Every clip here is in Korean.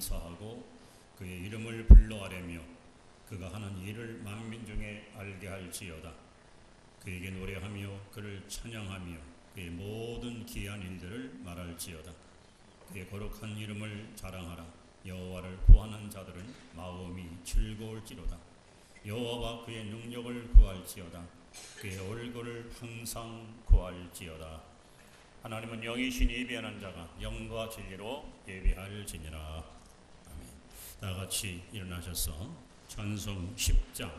감사하고 그의 이름을 불러아뢰며 그가 하는 일을 만민 중에 알게 할지어다. 그에게 노래하며 그를 찬양하며 그의 모든 기이한 일들을 말할지어다. 그의 거룩한 이름을 자랑하라. 여호와를 구하는 자들은 마음이 즐거울지로다. 여호와와 그의 능력을 구할지어다. 그의 얼굴을 항상 구할지어다. 하나님은 영이신 예비하는 자가 영과 진리로 예비할지니라. 아멘. 다 같이 일어나셔서 찬송 10장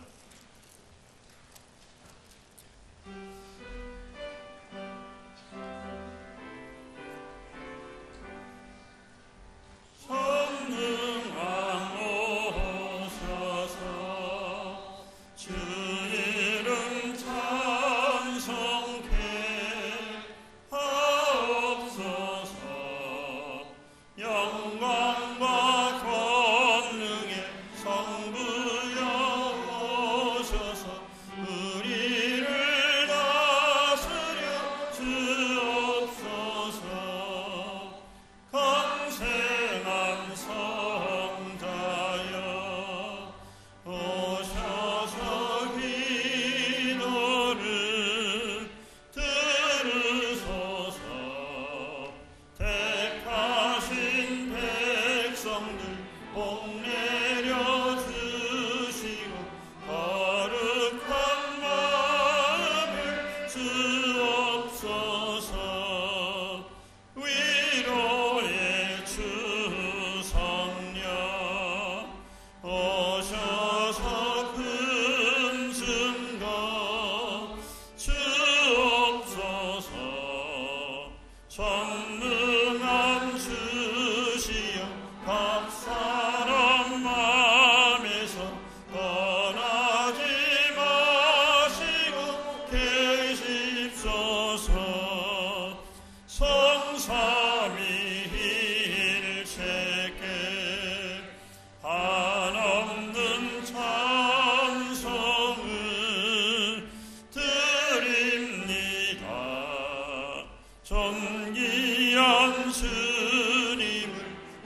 존귀한 주님을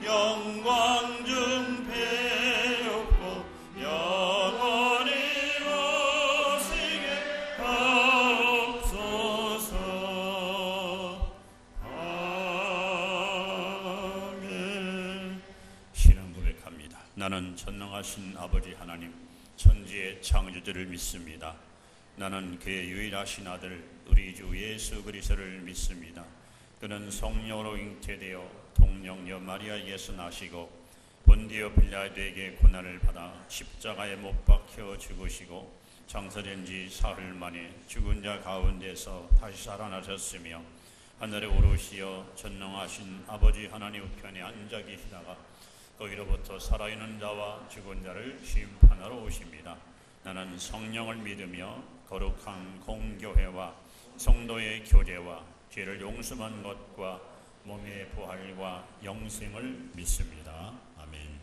영광 중 배웠고 영원히 모시게 하옵소서. 아멘. 신앙 고백합니다. 나는 전능하신 아버지 하나님 천지의 창조주를 믿습니다. 나는 그의 유일하신 아들 우리 주 예수 그리스도를 믿습니다. 그는 성령으로 잉태되어 동정녀 마리아에게서 나시고 본디오 빌라도에게 고난을 받아 십자가에 못 박혀 죽으시고 장사된 지 사흘 만에 죽은 자 가운데서 다시 살아나셨으며 하늘에 오르시어 전능하신 아버지 하나님 우편에 앉아 계시다가 거기로부터 살아있는 자와 죽은 자를 심판하러 오십니다. 나는 성령을 믿으며 거룩한 공교회와 성도의 교제와 죄를 용서한 것과 몸의 부활과 영생을 믿습니다. 아멘.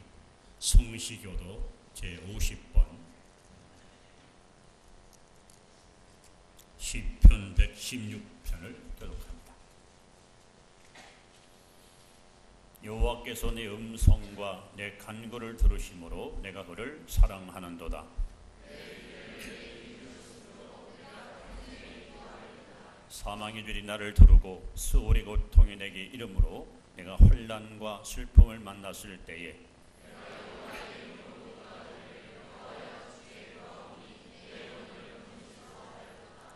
성시교도 제50번 시편 116편을 교독합니다. 여호와께서 내 음성과 내 간구를 들으심으로 내가 그를 사랑하는도다. 사망의 줄이 나를 두르고 수월의 고통이 내게 이름으로 내가 환난과 슬픔을 만났을 때에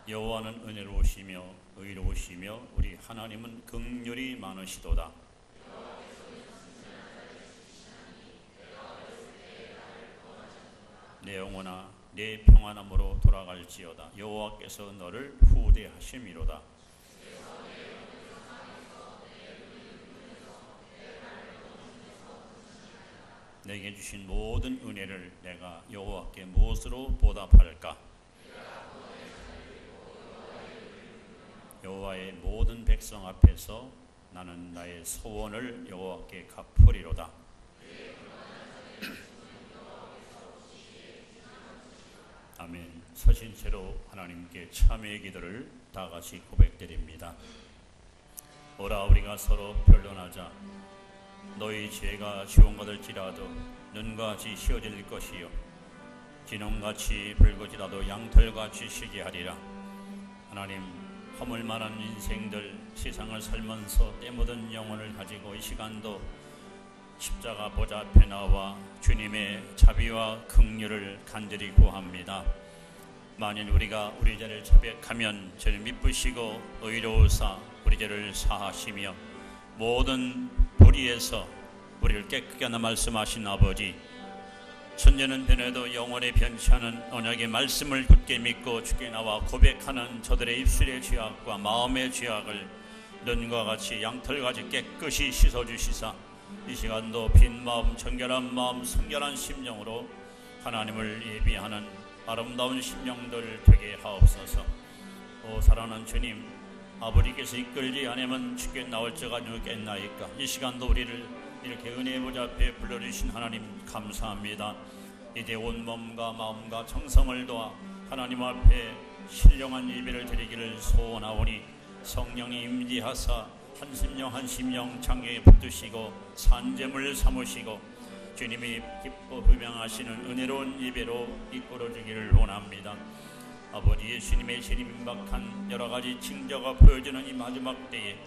여호와는 은혜로우시며 의로우시며 우리 하나님은 긍휼이 많으시도다. 내 영혼아 내 평안함으로 돌아갈지어다. 여호와께서 너를 후대하심이로다. 내게 주신 모든 은혜를 내가 여호와께 무엇으로 보답할까? 여호와의 모든 백성 앞에서 나는 나의 소원을 여호와께 갚으리로다. 아멘. 서신 채로 하나님께 참회의 기도를 다 같이 고백드립니다. 오라 우리가 서로 변론하자. 너희 죄가 쉬운 것을지라도 눈같이 휘어질 것이요 진홍같이 붉어지라도 양털같이 쉬게 하리라. 하나님, 허물 많은 인생들, 세상을 살면서 때 묻은 영혼을 가지고 이 시간도 십자가 보좌 앞에 나와 주님의 자비와 긍휼을 간절히 구합니다. 만일 우리가 우리 죄를 자백하면 저를 미쁘시고 의로우사 우리 죄를 사하시며 모든 불의에서 우리를 깨끗게 하나 말씀하신 아버지, 천년은 변해도 영원히 변치 않은 언약의 말씀을 굳게 믿고 주께 나와 고백하는 저들의 입술의 죄악과 마음의 죄악을 눈과 같이 양털같이 깨끗이 씻어주시사 이 시간도 빈 마음, 정결한 마음, 성결한 심령으로 하나님을 예비하는 아름다운 심령들 되게 하옵소서. 오 사랑하는 주님, 아버지께서 이끌지 않으면 주께 나올 자가 누구겠나이까. 이 시간도 우리를 이렇게 은혜의 보좌 앞에 불러주신 하나님 감사합니다. 이제 온 몸과 마음과 정성을 도와 하나님 앞에 신령한 예배를 드리기를 소원하오니 성령이 임재하사 한 심령 한 심령 창경에 붙드시고 산재물 삼으시고 주님이 기뻐 흠양하시는 은혜로운 예배로 이끌어주기를 원합니다. 아버지 예수님의 재림임박한 여러가지 징조가 보여지는 이 마지막 때에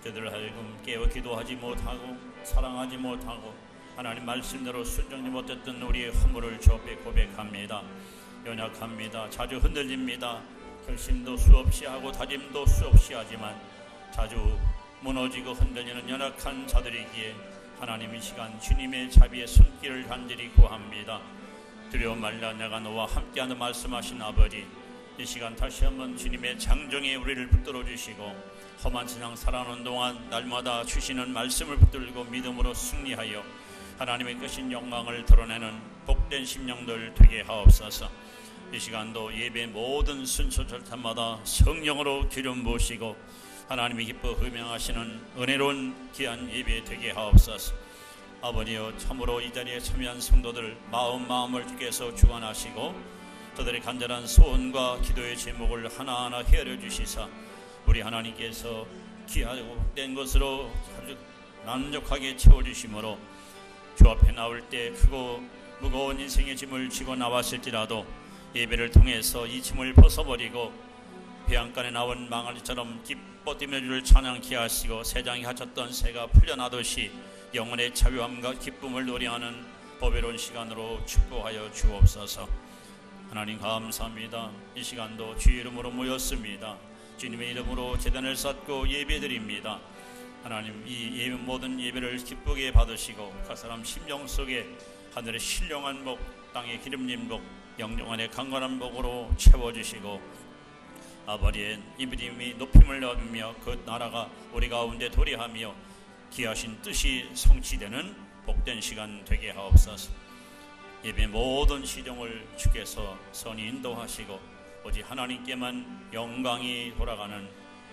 저들 하여금 깨어 기도하지 못하고 사랑하지 못하고 하나님 말씀대로 순종하지 못했던 우리의 허물을 주 앞에 고백합니다. 연약합니다. 자주 흔들립니다. 결심도 수없이 하고 다짐도 수없이 하지만 자주 무너지고 흔들리는 연약한 자들이기에 하나님 이 시간 주님의 자비의 손길을 간절히 구합니다. 두려워 말라 내가 너와 함께하는 말씀하신 아버지, 이 시간 다시 한번 주님의 장정에 우리를 붙들어 주시고 험한 세상 살아가는 동안 날마다 주시는 말씀을 붙들고 믿음으로 승리하여 하나님의 크신 영광을 드러내는 복된 심령들 되게 하옵소서. 이 시간도 예배 모든 순서 절차마다 성령으로 기름 부으시고 하나님이 기뻐 흠양하시는 은혜로운 귀한 예배 되게 하옵소서. 아버지여, 참으로 이 자리에 참여한 성도들 마음을 주께서 주관하시고 저들의 간절한 소원과 기도의 제목을 하나하나 헤아려 주시사 우리 하나님께서 귀하고 복된 것으로 아주 만족하게 채워주심으로 주 앞에 나올 때 크고 무거운 인생의 짐을 지고 나왔을지라도 예배를 통해서 이 짐을 벗어버리고 배안간에 나온 망아리처럼 기뻐 뛰며 주를 찬양케 하시고 새장이 갇혔던 새가 풀려나듯이 영혼의 자유함과 기쁨을 노래하는 보배로운 시간으로 축복하여 주옵소서. 하나님 감사합니다. 이 시간도 주의 이름으로 모였습니다. 주님의 이름으로 제단을 쌓고 예배드립니다. 하나님, 이 모든 예배를 기쁘게 받으시고 각 사람 심령 속에 하늘의 신령한 복, 땅의 기름진 복, 영영 안의 강건한 복으로 채워주시고 아버지의 이름이 높임을 얻으며 그 나라가 우리 가운데 도래하며 기하신 뜻이 성취되는 복된 시간 되게 하옵소서. 예배 모든 시종을 주께서 선히 인도하시고 오직 하나님께만 영광이 돌아가는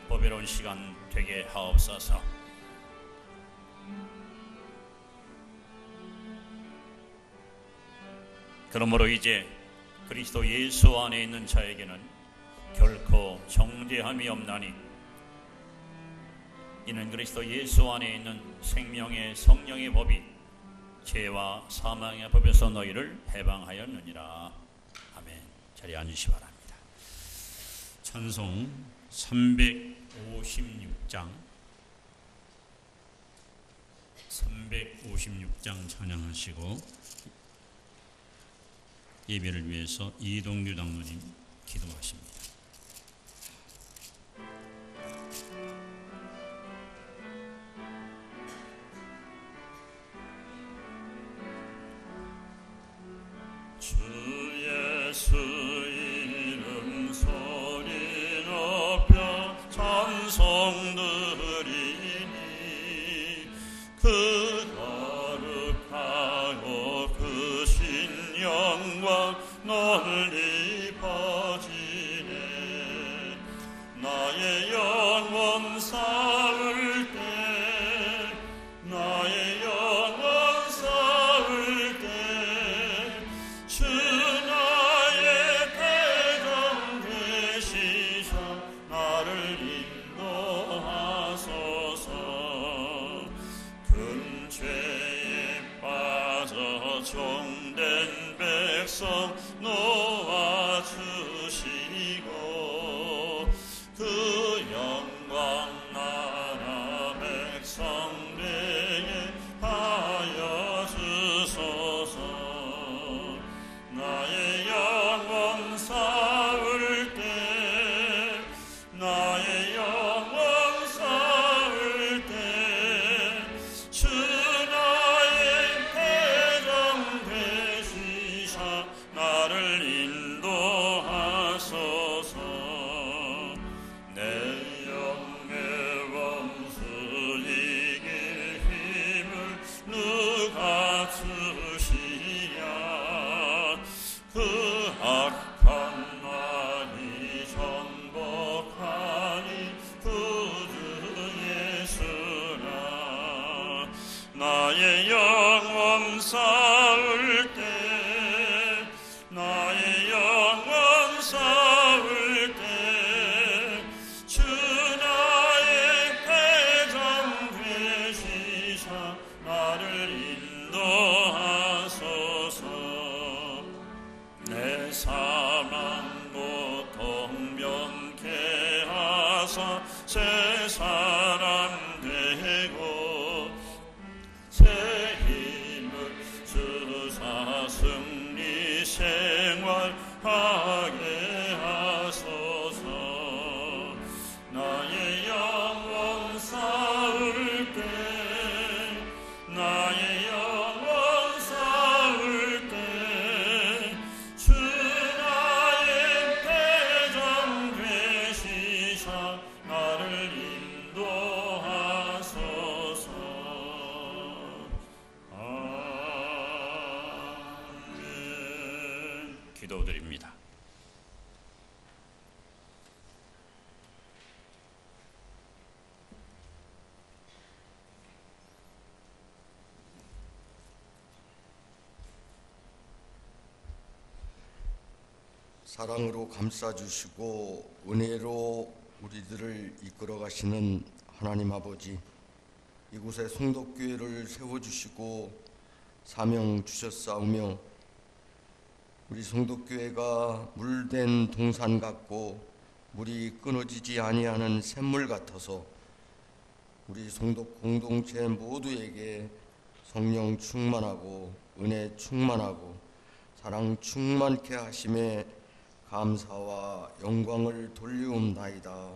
보배로운 시간 되게 하옵소서. 그러므로 이제 그리스도 예수 안에 있는 자에게는 결코 정죄함이 없나니 이는 그리스도 예수 안에 있는 생명의 성령의 법이 죄와 사망의 법에서 너희를 해방하였느니라. 아멘. 자리에 앉으시 바랍니다. 찬송 356장 찬양하시고 예배를 위해서 이동규 장로님 기도하십니다. 주 예수 이름 소리 높여 찬송 드리니 그 거룩하고 그 신영광 널리 퍼지네. 나의 영혼 쌓을 때 나의 영혼 쌓을 때 주 나의 대장 되시사 나를 인도하소서. 큰 죄 새 사람 되고 새 힘을 주사 승리 생활하게 하소서. 나의 영혼 싸울 때 나의 영혼 싸울 때 주 나의 대장 되시사 나를 인도하소서. 아멘. 기도드립니다. 사랑으로 감싸주시고 은혜로 우리들을 이끌어 가시는 하나님 아버지, 이곳에 송덕교회를 세워주시고 사명 주셨사오며 우리 송덕교회가 물된 동산 같고 물이 끊어지지 아니하는 샘물 같아서 우리 송덕 공동체 모두에게 성령 충만하고 은혜 충만하고 사랑 충만케 하심에 감사와 영광을 돌리옵나이다.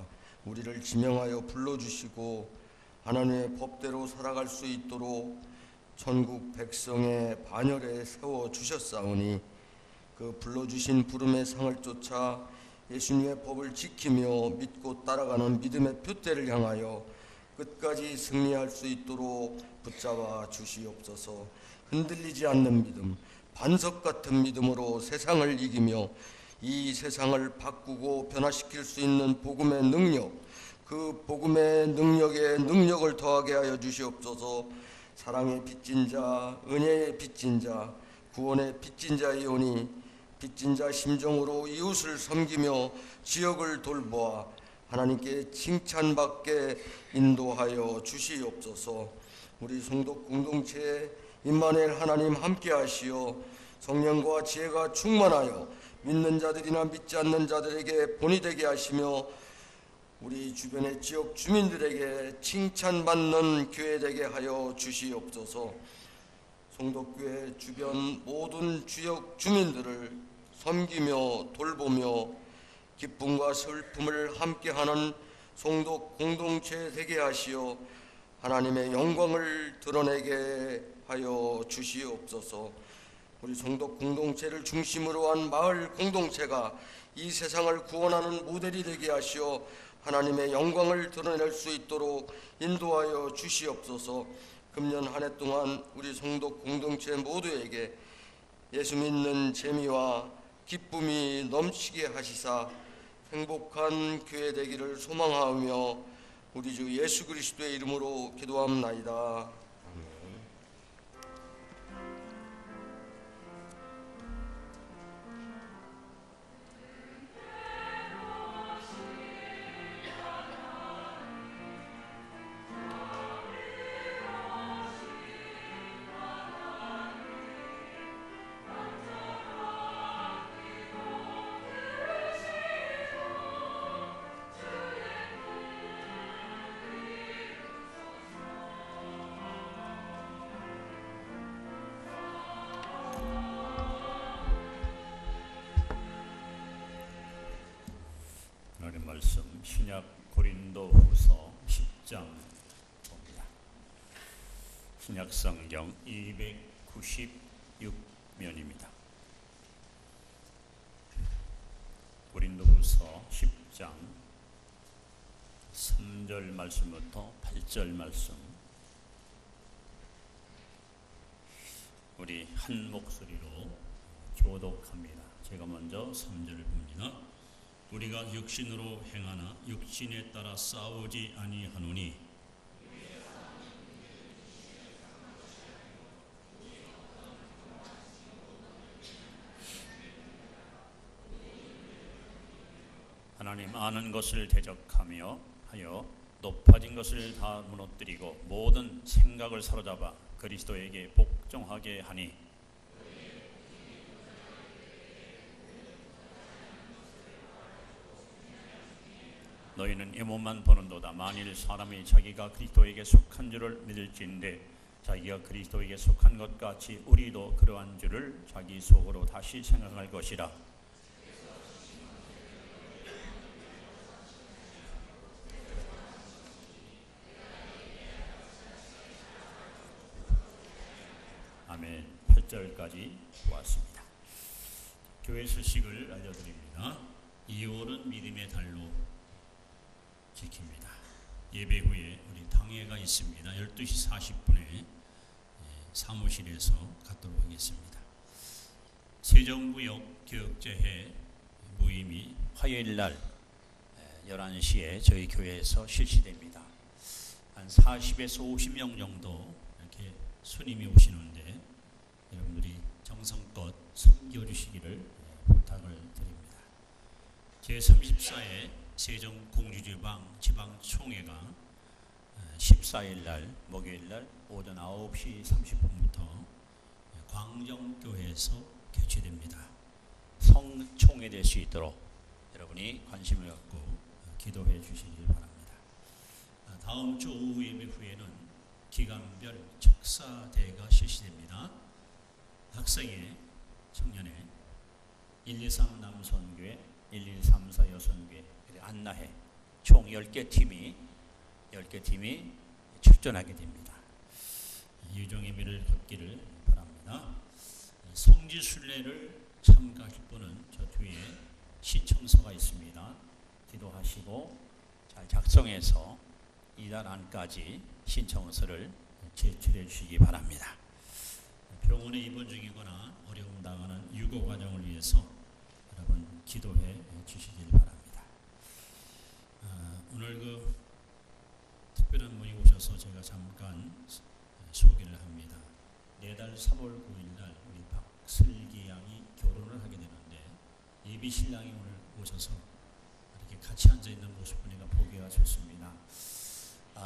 우리를 지명하여 불러주시고 하나님의 법대로 살아갈 수 있도록 천국 백성의 반열에 세워주셨사오니 그 불러주신 부름의 상을 쫓아 예수님의 법을 지키며 믿고 따라가는 믿음의 표대를 향하여 끝까지 승리할 수 있도록 붙잡아 주시옵소서. 흔들리지 않는 믿음, 반석 같은 믿음으로 세상을 이기며 이 세상을 바꾸고 변화시킬 수 있는 복음의 능력, 그 복음의 능력에 능력을 더하게 하여 주시옵소서. 사랑의 빚진 자, 은혜의 빚진 자, 구원의 빚진 자이오니 빚진 자 심정으로 이웃을 섬기며 지역을 돌보아 하나님께 칭찬받게 인도하여 주시옵소서. 우리 송덕 공동체에 임마누엘 하나님 함께 하시어 성령과 지혜가 충만하여 믿는 자들이나 믿지 않는 자들에게 본이 되게 하시며 우리 주변의 지역 주민들에게 칭찬받는 교회 되게 하여 주시옵소서. 송덕교회 주변 모든 지역 주민들을 섬기며 돌보며 기쁨과 슬픔을 함께하는 송덕 공동체 되게 하시어 하나님의 영광을 드러내게 하여 주시옵소서. 우리 송덕 공동체를 중심으로 한 마을 공동체가 이 세상을 구원하는 모델이 되게 하시어 하나님의 영광을 드러낼 수 있도록 인도하여 주시옵소서. 금년 한 해 동안 우리 송덕 공동체 모두에게 예수 믿는 재미와 기쁨이 넘치게 하시사 행복한 교회 되기를 소망하며 우리 주 예수 그리스도의 이름으로 기도합나이다. 하나님 말씀 신약 고린도후서 10장 봅니다. 신약 성경 296면입니다. 고린도후서 10장 3절 말씀부터 8절 말씀, 우리 한 목소리로 교독합니다. 제가 먼저 3절을 봅니다. 우리가 육신으로 행하나 육신에 따라 싸우지 아니하노니 하나님 아는 것을 대적하며 하여 높아진 것을 다 무너뜨리고 모든 생각을 사로잡아 그리스도에게 복종하게 하니 너희는 이 몸만 보는도다. 만일 사람이 자기가 그리스도에게 속한 줄을 믿을진대 자기가 그리스도에게 속한 것 같이 우리도 그러한 줄을 자기 속으로 다시 생각할 것이라. 아멘. 8절까지 보았습니다. 교회 소식을 알려드립니다. 2월은 믿음의 달로 지킵니다. 예배 후에 우리 당회가 있습니다. 12시 40분에 사무실에서 갖도록 하겠습니다. 세정구역 교육제회 모임이 화요일날 11시에 저희 교회에서 실시됩니다. 한 40에서 50명 정도 이렇게 손님이 오시는데 여러분들이 정성껏 섬겨주시기를 부탁을 드립니다. 제34회 세종공주지방 지방총회가 14일날 목요일날 오전 9시 30분부터 광정교회에서 개최됩니다. 성총회 될 수 있도록 여러분이 관심을 갖고 기도해 주시길 바랍니다. 다음 주 오후 예배 후에는 기간별 척사대회가 실시됩니다. 학생회, 청년회, 123 남선교회, 1134 여선교회, 안나회 총 10개 팀이 출전하게 됩니다. 유종예배를 걷기를 바랍니다. 성지순례를 참가하실 분은 저 뒤에 신청서가 있습니다. 기도하시고 잘 작성해서 이달 안까지 신청서를 제출해 주시기 바랍니다. 병원에 입원 중이거나 어려움 당하는 유고 과정을 위해서 여러분 기도해 주시길 바랍니다. 오늘 그 특별한 분이 오셔서 제가 잠깐 소개를 합니다. 내달 3월 9일 날 우리 박슬기 양이 결혼을 하게 되는데 예비 신랑이 오늘 오셔서 이렇게 같이 앉아 있는 모습 보니까 보기가 좋습니다.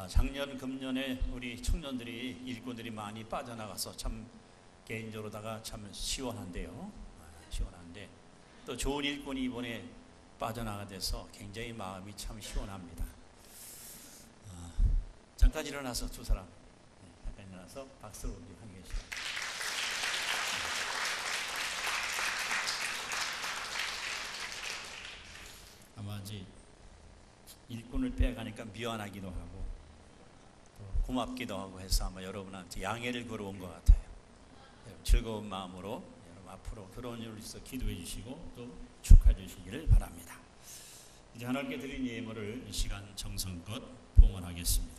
작년 금년에 우리 청년들이 일꾼들이 많이 빠져나가서 참 개인적으로다가 참 시원한데요. 시원한데 또 좋은 일꾼이 이번에 빠져나가 돼서 굉장히 마음이 참 시원합니다. 잠깐 일어나서 두 사람 잠깐 일어나서 박수로 우리 한 개씩. 아마 이제 일꾼을 빼가니까 미안하기도 하고 또 고맙기도 하고 해서 아마 여러분한테 양해를 걸어온 것 같아요. 즐거운 마음으로 여러분 앞으로 결혼을 위해서 기도해 주시고 또 축하해 주시기를 바랍니다. 이제 하나님께 드린 예물을 이 시간 정성껏 봉헌하겠습니다.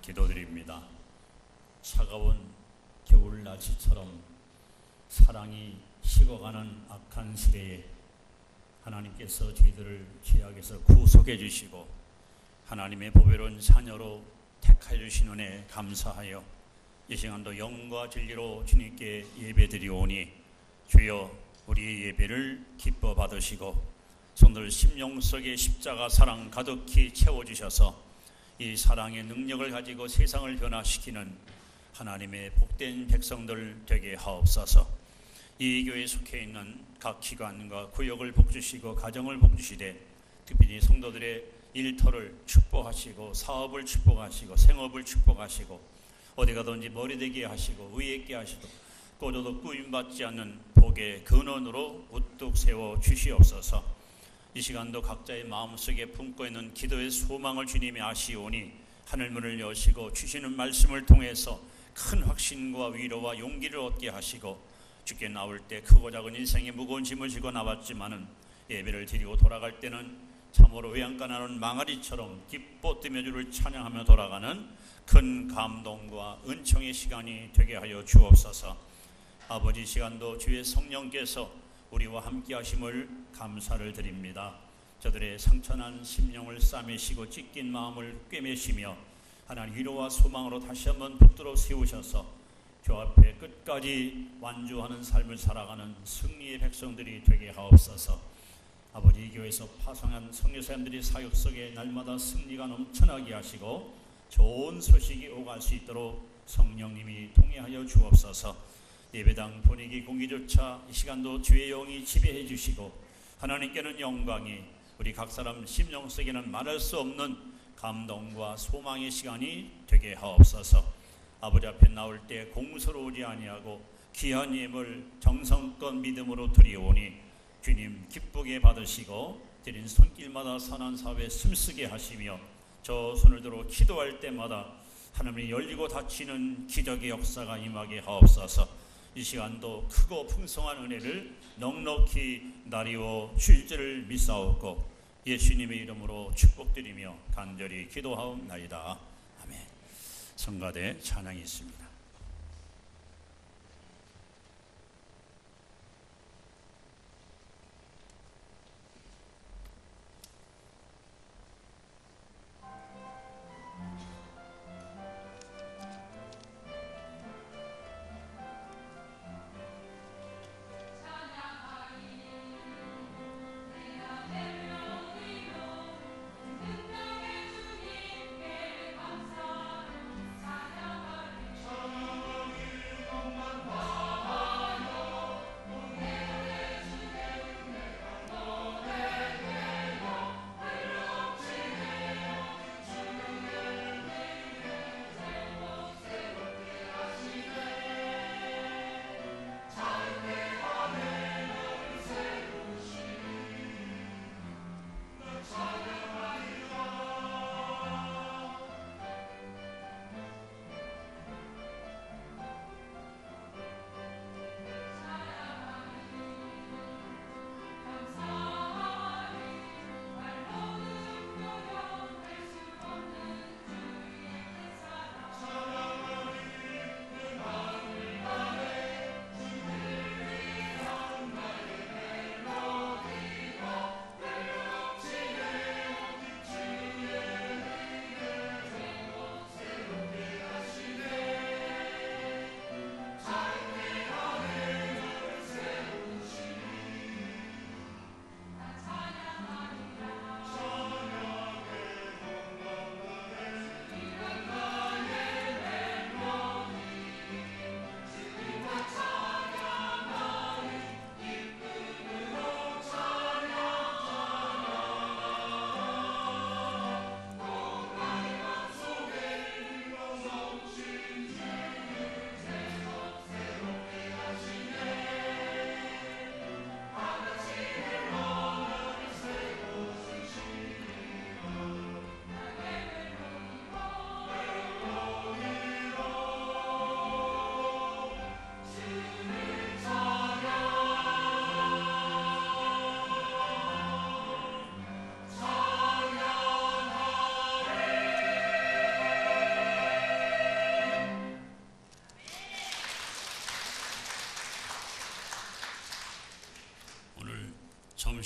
기도드립니다. 차가운 겨울 날씨처럼 사랑이 식어가는 악한 시대에 하나님께서 저희들을 죄악에서 구속해 주시고 하나님의 보배로운 자녀로 택하여 주신 은혜 감사하여 이 시간도 영과 진리로 주님께 예배드리오니 주여 우리의 예배를 기뻐 받으시고 성도들 심령 속에 십자가 사랑 가득히 채워주셔서 이 사랑의 능력을 가지고 세상을 변화시키는 하나님의 복된 백성들 되게 하옵소서. 이 교회에 속해 있는 각 기관과 구역을 복주시고 가정을 복주시되 특별히 성도들의 일터를 축복하시고 사업을 축복하시고 생업을 축복하시고 어디 가든지 머리되게 하시고 의에 있게 하시고 꼬져도 꾸임받지 않는 복의 근원으로 우뚝 세워 주시옵소서. 이 시간도 각자의 마음속에 품고 있는 기도의 소망을 주님이 아시오니 하늘문을 여시고 주시는 말씀을 통해서 큰 확신과 위로와 용기를 얻게 하시고 주께 나올 때 크고 작은 인생의 무거운 짐을 지고 나왔지만은 예배를 드리고 돌아갈 때는 참으로 외양간 나는 망아리처럼 기뻐 뛰며 주를 찬양하며 돌아가는 큰 감동과 은총의 시간이 되게 하여 주옵소서. 아버지, 시간도 주의 성령께서 우리와 함께 하심을 감사를 드립니다. 저들의 상처난 심령을 싸매시고 찢긴 마음을 꿰매시며 하나님 위로와 소망으로 다시 한번 붙들어 세우셔서 주 앞에 끝까지 완주하는 삶을 살아가는 승리의 백성들이 되게 하옵소서. 아버지, 이 교회에서 파송한 선교사님들이 사역 속에 날마다 승리가 넘쳐나게 하시고 좋은 소식이 오갈 수 있도록 성령님이 동행하여 주옵소서. 예배당 분위기 공기조차 이 시간도 주의 영이 지배해 주시고 하나님께는 영광이, 우리 각 사람 심령 속에는 말할 수 없는 감동과 소망의 시간이 되게 하옵소서. 아버지 앞에 나올 때 공수로우지 아니하고 귀한 예물 정성껏 믿음으로 드리오니 주님 기쁘게 받으시고 드린 손길마다 선한 사업에 숨쓰게 하시며 저 손을 들어 기도할 때마다 하나님이 열리고 닫히는 기적의 역사가 임하게 하옵소서. 이 시간도 크고 풍성한 은혜를 넉넉히 나리워 주실 줄을 믿사옵고 예수님의 이름으로 축복드리며 간절히 기도하옵나이다. 아멘. 성가대 찬양이 있습니다.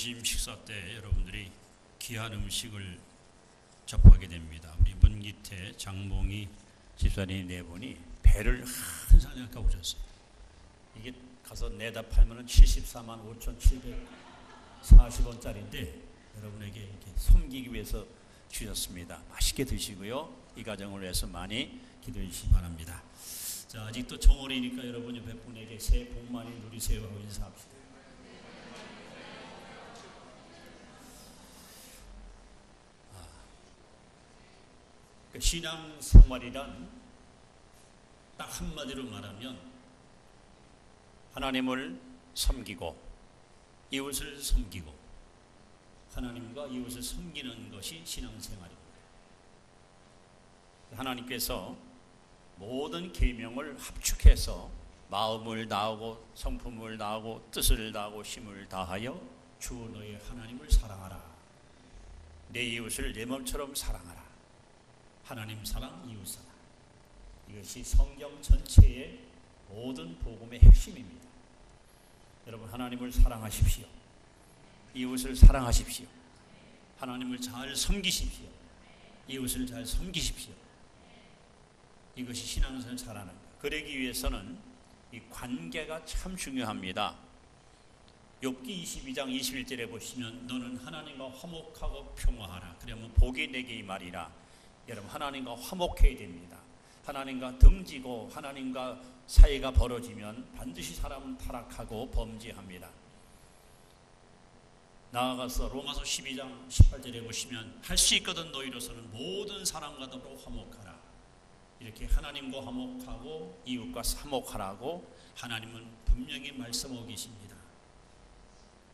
점심 식사 때 여러분들이 귀한 음식을 접하게 됩니다. 우리 문기태 장봉이 집사님 네 분이 배를 한 상장 갖고 오셨어요. 이게 가서 내다 팔면은 74만 5,740원짜리인데 여러분에게 이렇게 섬기기 위해서 주셨습니다. 맛있게 드시고요. 이 가정을 위해서 많이 기도해 주시기 바랍니다. 자, 아직도 정월이니까 여러분 옆에 분에게 새해 복 많이 누리세요 하고 인사합시다. 신앙 생활이란 딱 한마디로 말하면 하나님을 섬기고 이웃을 섬기고 하나님과 이웃을 섬기는 것이 신앙 생활입니다. 하나님께서 모든 계명을 합축해서 마음을 다하고 성품을 다하고 뜻을 다하고 힘을 다하여 주 너의 하나님을 사랑하라. 내 이웃을 내 몸처럼 사랑하라. 하나님 사랑, 이웃 사랑. 이것이 성경 전체의 모든 복음의 핵심입니다. 여러분, 하나님을 사랑하십시오. 이웃을 사랑하십시오. 하나님을 잘 섬기십시오. 이웃을 잘 섬기십시오. 이것이 신앙생활을 잘하는 거예요. 그러기 위해서는 이 관계가 참 중요합니다. 욥기 22장 21절에 보시면 너는 하나님과 화목하고 평화하라. 그러면 복이 내게 임하리라. 여러분, 하나님과 화목해야 됩니다. 하나님과 등지고 하나님과 사이가 벌어지면 반드시 사람은 타락하고 범죄합니다. 나아가서 로마서 12장 18절에 보시면 할 수 있거든 너희로서는 모든 사람과 더불어 화목하라. 이렇게 하나님과 화목하고 이웃과 화목하라고 하나님은 분명히 말씀하고 계십니다.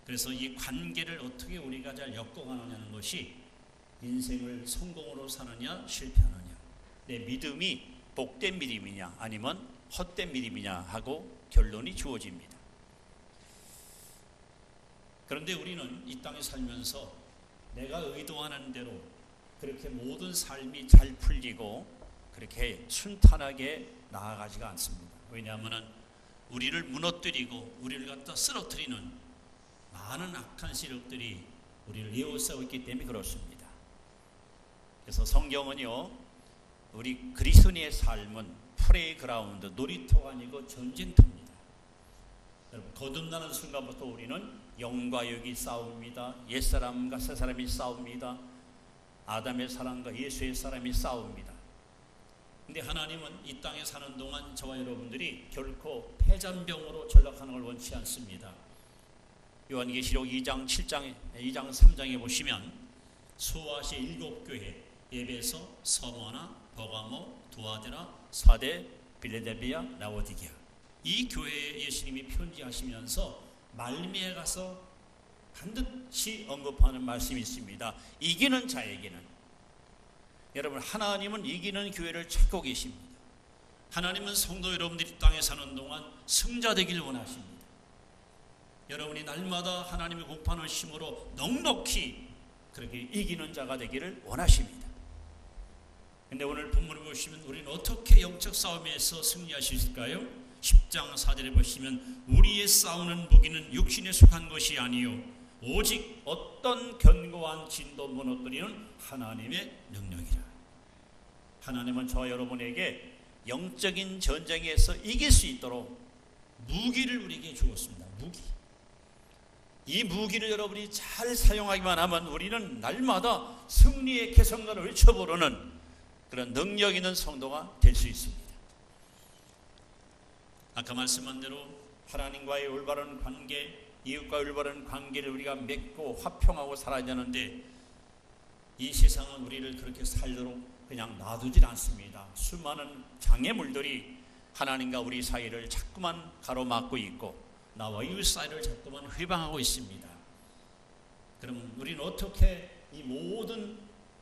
그래서 이 관계를 어떻게 우리가 잘 엮어가느냐는 것이 인생을 성공으로 사느냐 실패하느냐, 내 믿음이 복된 믿음이냐 아니면 헛된 믿음이냐 하고 결론이 주어집니다. 그런데 우리는 이 땅에 살면서 내가 의도하는 대로 그렇게 모든 삶이 잘 풀리고 그렇게 순탄하게 나아가지가 않습니다. 왜냐하면 우리를 무너뜨리고 우리를 갖다 쓰러뜨리는 많은 악한 세력들이 우리를 에워싸고 있기 때문에 그렇습니다. 그래서 성경은요, 우리 그리스도인의 삶은 플레이그라운드, 놀이터가 아니고 전쟁터입니다. 여러분, 거듭나는 순간부터 우리는 영과 육이 싸웁니다. 옛사람과 새사람이 싸웁니다. 아담의 사람과 예수의 사람이 싸웁니다. 근데 하나님은 이 땅에 사는 동안 저와 여러분들이 결코 패잔병으로 전락하는 걸 원치 않습니다. 요한계시록 2장 3장에 보시면 수아시아 7교회 에베소, 서머나, 버가모, 두아데라, 사데, 빌레델비아, 라오디게아, 이 교회에 예수님이 편지하시면서 말미에 가서 반드시 언급하는 말씀이 있습니다. 이기는 자에게는, 여러분, 하나님은 이기는 교회를 찾고 계십니다. 하나님은 성도 여러분들이 땅에 사는 동안 승자 되길 원하십니다. 여러분이 날마다 하나님의 공판을 힘으로 넉넉히 그렇게 이기는 자가 되기를 원하십니다. 그런데 오늘 본문을 보시면 우리는 어떻게 영적 싸움에서 승리할 수 있을까요? 10장 4절에 보시면 우리의 싸우는 무기는 육신에 속한 것이 아니요 오직 어떤 견고한 진도 무너뜨리는 하나님의 능력이라. 하나님은 저와 여러분에게 영적인 전쟁에서 이길 수 있도록 무기를 우리에게 주었습니다. 무기. 이 무기를 여러분이 잘 사용하기만 하면 우리는 날마다 승리의 개성가를 외쳐보려는 그런 능력 있는 성도가 될 수 있습니다. 아까 말씀한 대로 하나님과의 올바른 관계, 이웃과 올바른 관계를 우리가 맺고 화평하고 살아야 되는데 이 세상은 우리를 그렇게 살도록 그냥 놔두질 않습니다. 수많은 장애물들이 하나님과 우리 사이를 자꾸만 가로막고 있고 나와 이웃 사이를 자꾸만 회방하고 있습니다. 그럼 우리는 어떻게 이 모든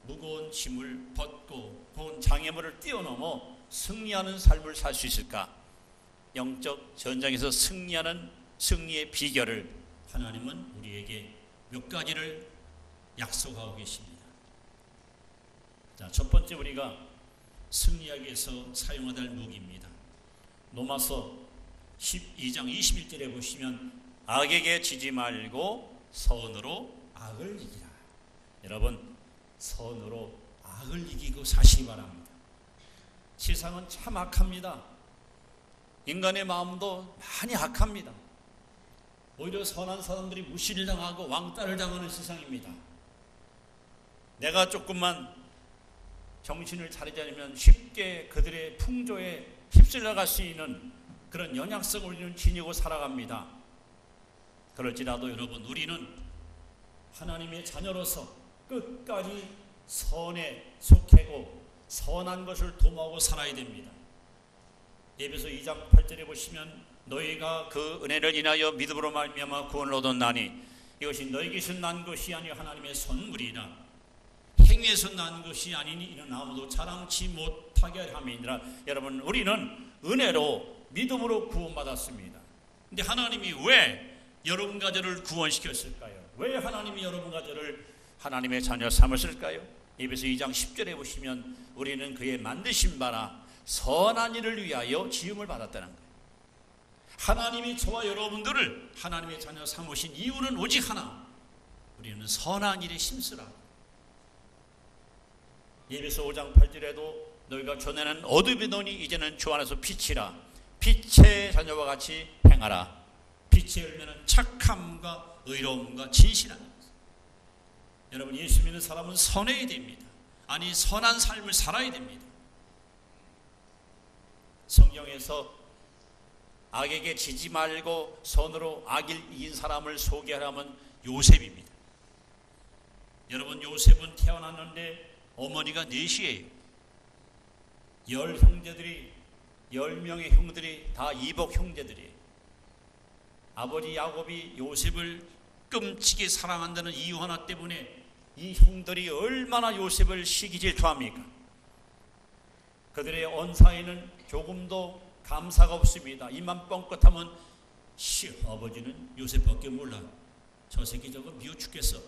무거운 짐을 벗고 그 장애물을 뛰어넘어 승리하는 삶을 살 수 있을까? 영적 전쟁에서 승리하는 승리의 비결을 하나님은 우리에게 몇 가지를 약속하고 계십니다. 자, 첫 번째 우리가 승리하기 위해서 사용해야 할 무기입니다. 로마서 12장 21절에 보시면 악에게 지지 말고 선으로 악을 이기라. 여러분, 선으로 악을 이기고 사시기 바랍니다. 세상은 참 악합니다. 인간의 마음도 많이 악합니다. 오히려 선한 사람들이 무시를 당하고 왕따를 당하는 세상입니다. 내가 조금만 정신을 차리지 않으면 쉽게 그들의 풍조에 휩쓸려 갈 수 있는 그런 연약성을 우리는 지니고 살아갑니다. 그럴지라도 여러분, 우리는 하나님의 자녀로서 끝까지 선에 속하고 선한 것을 도모하고 살아야 됩니다. 에베소 2장 8절에 보시면 너희가 그 은혜를 인하여 믿음으로 말미암아 구원을 얻었나니 이것이 너희에게서 난 것이 아니요 하나님의 선물이라. 행위에서 난 것이 아니니 이는 아무도 자랑치 못하게 함이니라. 여러분, 우리는 은혜로 믿음으로 구원받았습니다. 근데 하나님이 왜 여러분과 저를 구원시켰을까요? 왜 하나님이 여러분과 저를 하나님의 자녀 삼으실까요? 에베소 2장 10절에 보시면 우리는 그의 만드신 바라 선한 일을 위하여 지음을 받았다는 거예요. 하나님이 저와 여러분들을 하나님의 자녀 삼으신 이유는 오직 하나, 우리는 선한 일에 힘쓰라. 에베소 5장 8절에도 너희가 전에는 어둠이더니 이제는 주 안에서 빛이라, 빛의 자녀와 같이 행하라. 빛의 열매는 착함과 의로움과 진실함. 여러분, 예수 믿는 사람은 선해야 됩니다. 아니, 선한 삶을 살아야 됩니다. 성경에서 악에게 지지 말고 선으로 악을 이긴 사람을 소개하라면 요셉입니다. 여러분, 요셉은 태어났는데 어머니가 넷이에요. 10형제들이 10명의 형들이 다 이복 형제들이에요. 아버지 야곱이 요셉을 끔찍이 사랑한다는 이유 하나 때문에 이 형들이 얼마나 요셉을 시기 질투합니까? 그들의 언사에는 조금도 감사가 없습니다. 입만 뻥끗하면 아버지는 요셉밖에 몰라. 저 새끼 저거 미워 죽겠어.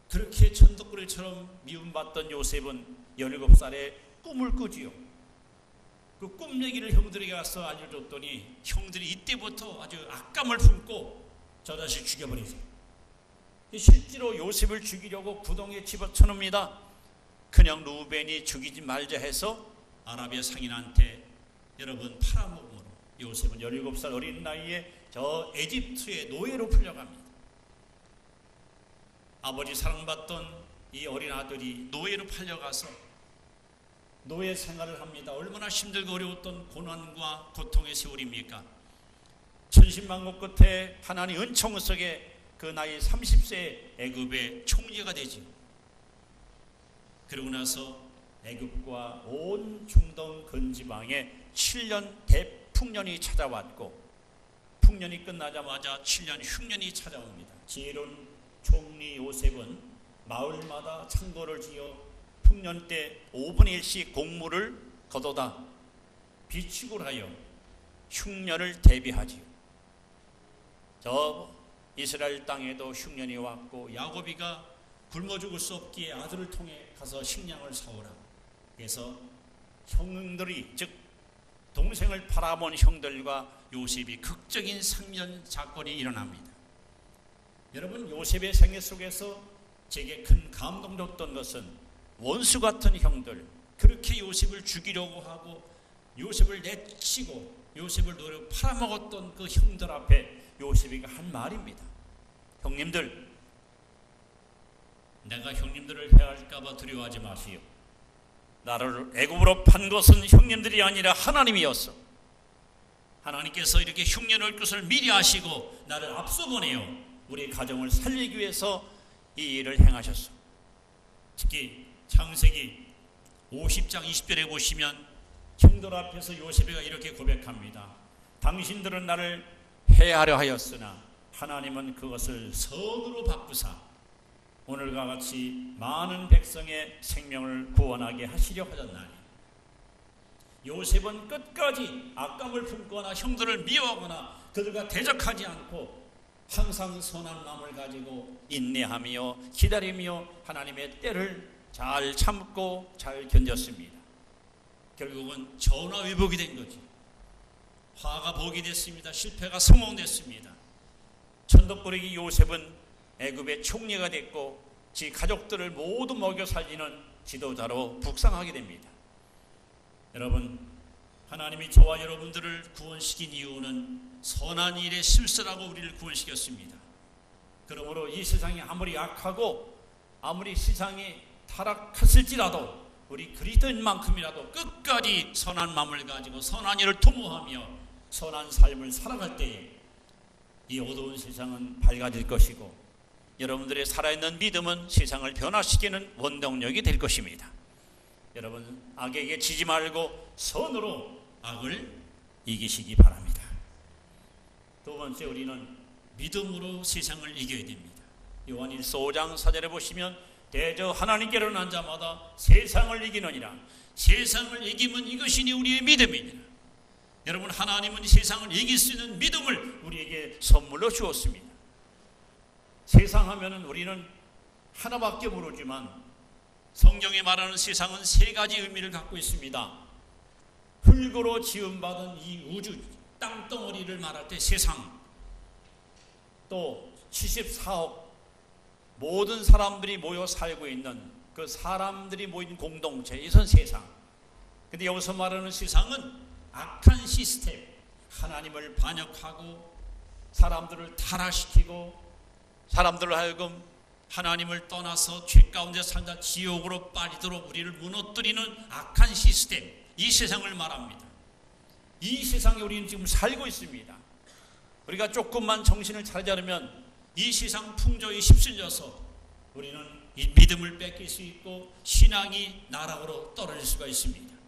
그렇게 천덕꾸러기처럼 미움받던 요셉은 17살에 꿈을 꾸지요. 그 꿈 얘기를 형들에게 가서 알려줬더니 형들이 이때부터 아주 악감을 품고 저 자식 죽여버리세요. 실제로 요셉을 죽이려고 구덩이에 집어쳐놓습니다. 그냥 루벤이 죽이지 말자 해서 아라비아 상인한테 여러분 팔아먹음으로 요셉은 17살 어린 나이에 저 에집트의 노예로 풀려갑니다. 아버지 사랑받던 이 어린 아들이 노예로 팔려가서 노예 생활을 합니다. 얼마나 힘들고 어려웠던 고난과 고통의 세월입니까? 천신만고 끝에 하나님 은총 속에 그 나이 30세 애굽의 총리가 되지. 그러고 나서 애굽과 온 중동 근지방에 7년 대풍년이 찾아왔고, 풍년이 끝나자마자 7년 흉년이 찾아옵니다. 지혜로운 총리 요셉은 마을마다 창고를 지어 풍년 때 5분의 1씩 곡물을 거둬다 비축을 하여 흉년을 대비하지요. 저 이스라엘 땅에도 흉년이 왔고 야곱이가 굶어 죽을 수 없기에 아들을 통해 가서 식량을 사오라. 그래서 형들이, 즉 동생을 팔아본 형들과 요셉이 극적인 상년 사건이 일어납니다. 여러분, 요셉의 생애 속에서 제게 큰 감동 줬던 것은 원수 같은 형들, 그렇게 요셉을 죽이려고 하고 요셉을 내치고 요셉을 노려 팔아먹었던 그 형들 앞에 요셉이가 한 말입니다. 형님들, 내가 형님들을 해할까봐 두려워하지 마시오. 나를 애굽으로 판 것은 형님들이 아니라 하나님이었어. 하나님께서 이렇게 흉년 올 것을 미리 아시고 나를 앞서 보내요. 우리 가정을 살리기 위해서 이 일을 행하셨어. 특히 창세기 50장 20절에 보시면 형들 앞에서 요셉이가 이렇게 고백합니다. 당신들은 나를 해하려 하였으나 하나님은 그것을 선으로 바꾸사 오늘과 같이 많은 백성의 생명을 구원하게 하시려 하셨나니. 요셉은 끝까지 악감을 품거나 형들을 미워하거나 그들과 대적하지 않고 항상 선한 마음을 가지고 인내하며 기다리며 하나님의 때를 잘 참고 잘 견뎠습니다. 결국은 전화위복이 된 거지. 화가 복이 됐습니다. 실패가 성공됐습니다. 천덕꾸러기 요셉은 애굽의 총리가 됐고 지 가족들을 모두 먹여 살리는 지도자로 북상하게 됩니다. 여러분, 하나님이 저와 여러분들을 구원시킨 이유는 선한 일에 힘쓰라고 우리를 구원시켰습니다. 그러므로 이 세상이 아무리 악하고 아무리 세상이 타락했을지라도 우리 그리스도인만큼이라도 끝까지 선한 마음을 가지고 선한 일을 도모하며 선한 삶을 살아갈 때에 이 어두운 세상은 밝아질 것이고 여러분들의 살아있는 믿음은 세상을 변화시키는 원동력이 될 것입니다. 여러분, 악에게 지지 말고 선으로 악을 이기시기 바랍니다. 두 번째, 우리는 믿음으로 세상을 이겨야 됩니다. 요한일서 5장 4절에 보시면 대저 하나님께로 난 자마다 세상을 이기느니라. 세상을 이기면 이것이니 우리의 믿음이니라. 여러분, 하나님은 세상을 이길 수 있는 믿음을 우리에게 선물로 주었습니다. 세상 하면은 우리는 하나밖에 모르지만 성경에 말하는 세상은 세 가지 의미를 갖고 있습니다. 흙으로 지음받은 이 우주, 땅덩어리를 말할 때 세상, 또 74억 모든 사람들이 모여 살고 있는 그 사람들이 모인 공동체, 이선 세상. 근데 여기서 말하는 세상은 악한 시스템, 하나님을 반역하고 사람들을 타락시키고 사람들로 하여금 하나님을 떠나서 죄 가운데 살다 지옥으로 빠지도록 우리를 무너뜨리는 악한 시스템, 이 세상을 말합니다. 이 세상에 우리는 지금 살고 있습니다. 우리가 조금만 정신을 차리지 않으면 이 세상 풍조에 휩쓸려서 우리는 이 믿음을 뺏길 수 있고 신앙이 나락으로 떨어질 수가 있습니다.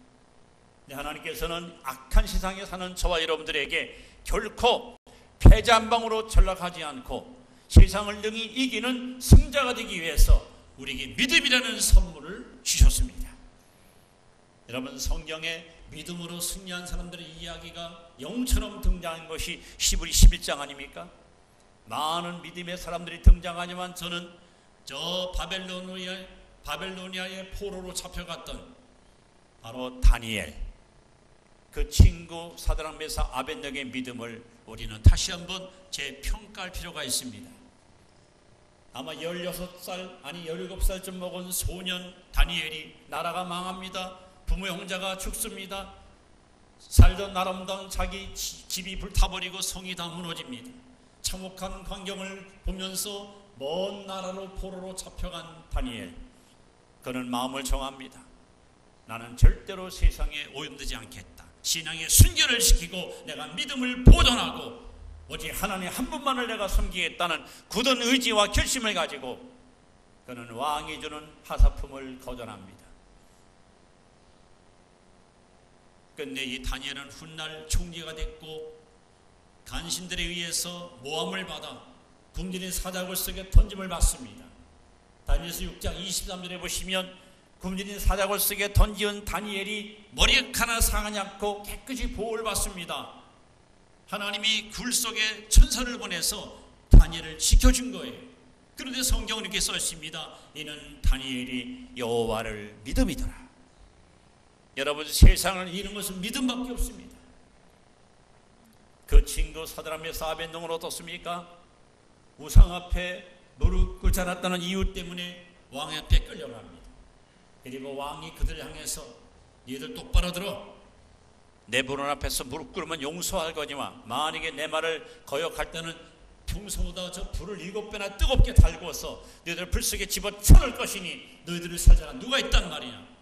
하나님께서는 악한 세상에 사는 저와 여러분들에게 결코 패자 한 방으로 전락하지 않고 세상을 능히 이기는 승자가 되기 위해서 우리에게 믿음이라는 선물을 주셨습니다. 여러분, 성경에 믿음으로 승리한 사람들의 이야기가 영처럼 등장한 것이 히브리 11장 아닙니까? 많은 믿음의 사람들이 등장하지만 저는 저 바벨로니아의 포로로 잡혀갔던 바로 다니엘, 그 친구 사드락 메삭 아벳nego 믿음을 우리는 다시 한번 재평가할 필요가 있습니다. 아마 16살 아니 17살쯤 먹은 소년 다니엘이 나라가 망합니다. 부모 형제가 죽습니다. 살던 아름다운 자기 집이 불타버리고 성이 다 무너집니다. 참혹한 광경을 보면서 먼 나라로 포로로 잡혀간 다니엘, 그는 마음을 정합니다. 나는 절대로 세상에 오염되지 않겠다. 신앙의 순결을 지키고 내가 믿음을 보존하고 오직 하나님 한 분만을 내가 섬기겠다는 굳은 의지와 결심을 가지고 그는 왕이 주는 하사품을 거절합니다. 끝내 이 다니엘은 훗날 총리가 됐고 간신들에 의해서 모함을 받아 굶주린 사자굴 속에 던짐을 받습니다. 다니엘서 6장 23절에 보시면 굶주린 사자굴 속에 던지은 다니엘이 머리 하나 상하지 않고 깨끗이 보호를 받습니다. 하나님이 굴 속에 천사를 보내서 다니엘을 지켜준 거예요. 그런데 성경은 이렇게 써 있습니다. 이는 다니엘이 여호와를 믿음이더라. 여러분, 세상을 이기는 것은 믿음밖에 없습니다. 그 친구 사드락 메삭 아벳네고는 어떻습니까? 우상 앞에 무릎 꿇지 않았다는 이유 때문에 왕 앞에 끌려갑니다. 그리고 왕이 그들을 향해서 너희들 똑바로 들어. 내 부른 앞에서 무릎 꿇으면 용서할 거지만 만약에 내 말을 거역할 때는 평소보다 저 불을 7배나 뜨겁게 달구어서 너희들 불 속에 집어넣을 것이니 너희들을 살자가 누가 있단 말이냐.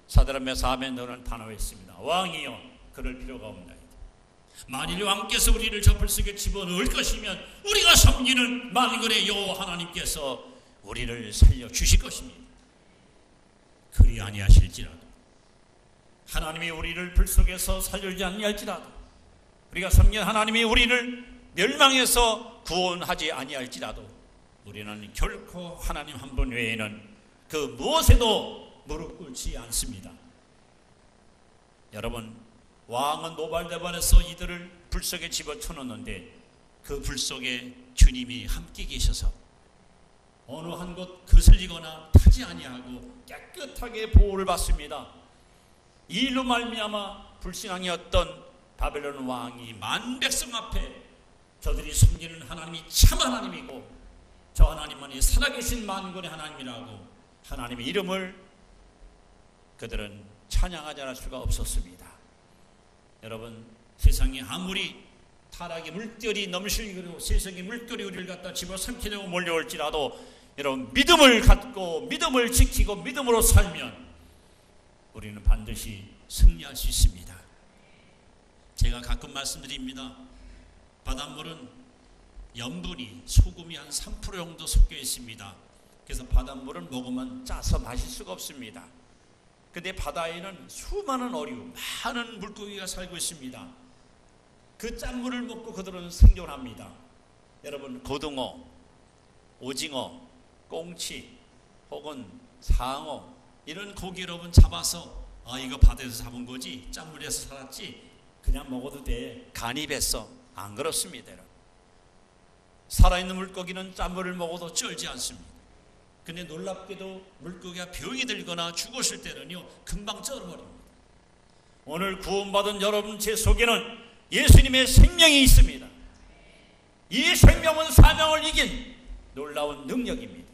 사드락 메삭 아벳네고는 단호했습니다. 왕이여, 그럴 필요가 없나이다. 만일 왕께서 우리를 저 불 속에 집어넣을 것이면 우리가 섬기는 만군의 여호와 하나님께서 우리를 살려주실 것입니다. 그리 아니하실지라도, 하나님이 우리를 불 속에서 살려주지 아니할지라도, 우리가 섬기는 하나님이 우리를 멸망해서 구원하지 아니할지라도 우리는 결코 하나님 한 분 외에는 그 무엇에도 무릎 꿇지 않습니다. 여러분, 왕은 노발대발해서 이들을 불 속에 집어쳐넣는데 그 불 속에 주님이 함께 계셔서 어느 한 곳 거슬리거나 타지 아니하고 깨끗하게 보호를 받습니다. 이 일로 말미암아 불신앙이었던 바벨론 왕이 만 백성 앞에 저들이 섬기는 하나님이 참 하나님이고 저 하나님만이 살아계신 만군의 하나님이라고 하나님의 이름을 그들은 찬양하지 않을 수가 없었습니다. 여러분, 세상이 아무리 타락의 물결이 넘실거리고 세상의 물결이 우리를 갖다 집어삼키려고 몰려올지라도 여러분, 믿음을 갖고 믿음을 지키고 믿음으로 살면 우리는 반드시 승리할 수 있습니다. 제가 가끔 말씀드립니다. 바닷물은 염분이 소금이 한 3% 정도 섞여 있습니다. 그래서 바닷물을 먹으면 짜서 마실 수가 없습니다. 근데 바다에는 수많은 어류, 많은 물고기가 살고 있습니다. 그 짠물을 먹고 그들은 생존합니다. 여러분, 고등어, 오징어, 꽁치 혹은 상어 이런 고기 여러분 잡아서 이거 바다에서 잡은 거지 짠물에서 살았지 그냥 먹어도 돼. 간이 뱄어. 안 그렇습니다. 여러분. 살아있는 물고기는 짠물을 먹어도 쩔지 않습니다. 근데 놀랍게도 물고기가 병이 들거나 죽었을 때는요, 금방 쩔어버립니다. 오늘 구원받은 여러분 제 속에는 예수님의 생명이 있습니다. 이 생명은 사명을 이긴 놀라운 능력입니다.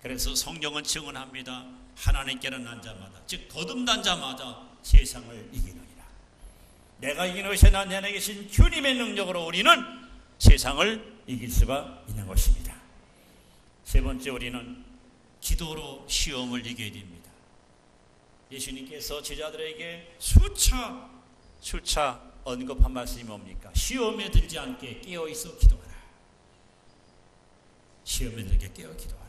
그래서 성경은 증언합니다. 하나님께는 난 자마다, 즉 거듭난 자마다 세상을 이기느니라. 내가 이기는 것이 아니라 내 안에 계신 주님의 능력으로 우리는 세상을 이길 수가 있는 것입니다. 세 번째, 우리는 기도로 시험을 이겨야 됩니다. 예수님께서 제자들에게 수차 언급한 말씀이 뭡니까? 시험에 들지 않게 깨어있어 기도하라. 시험에 들게 깨어 기도하라.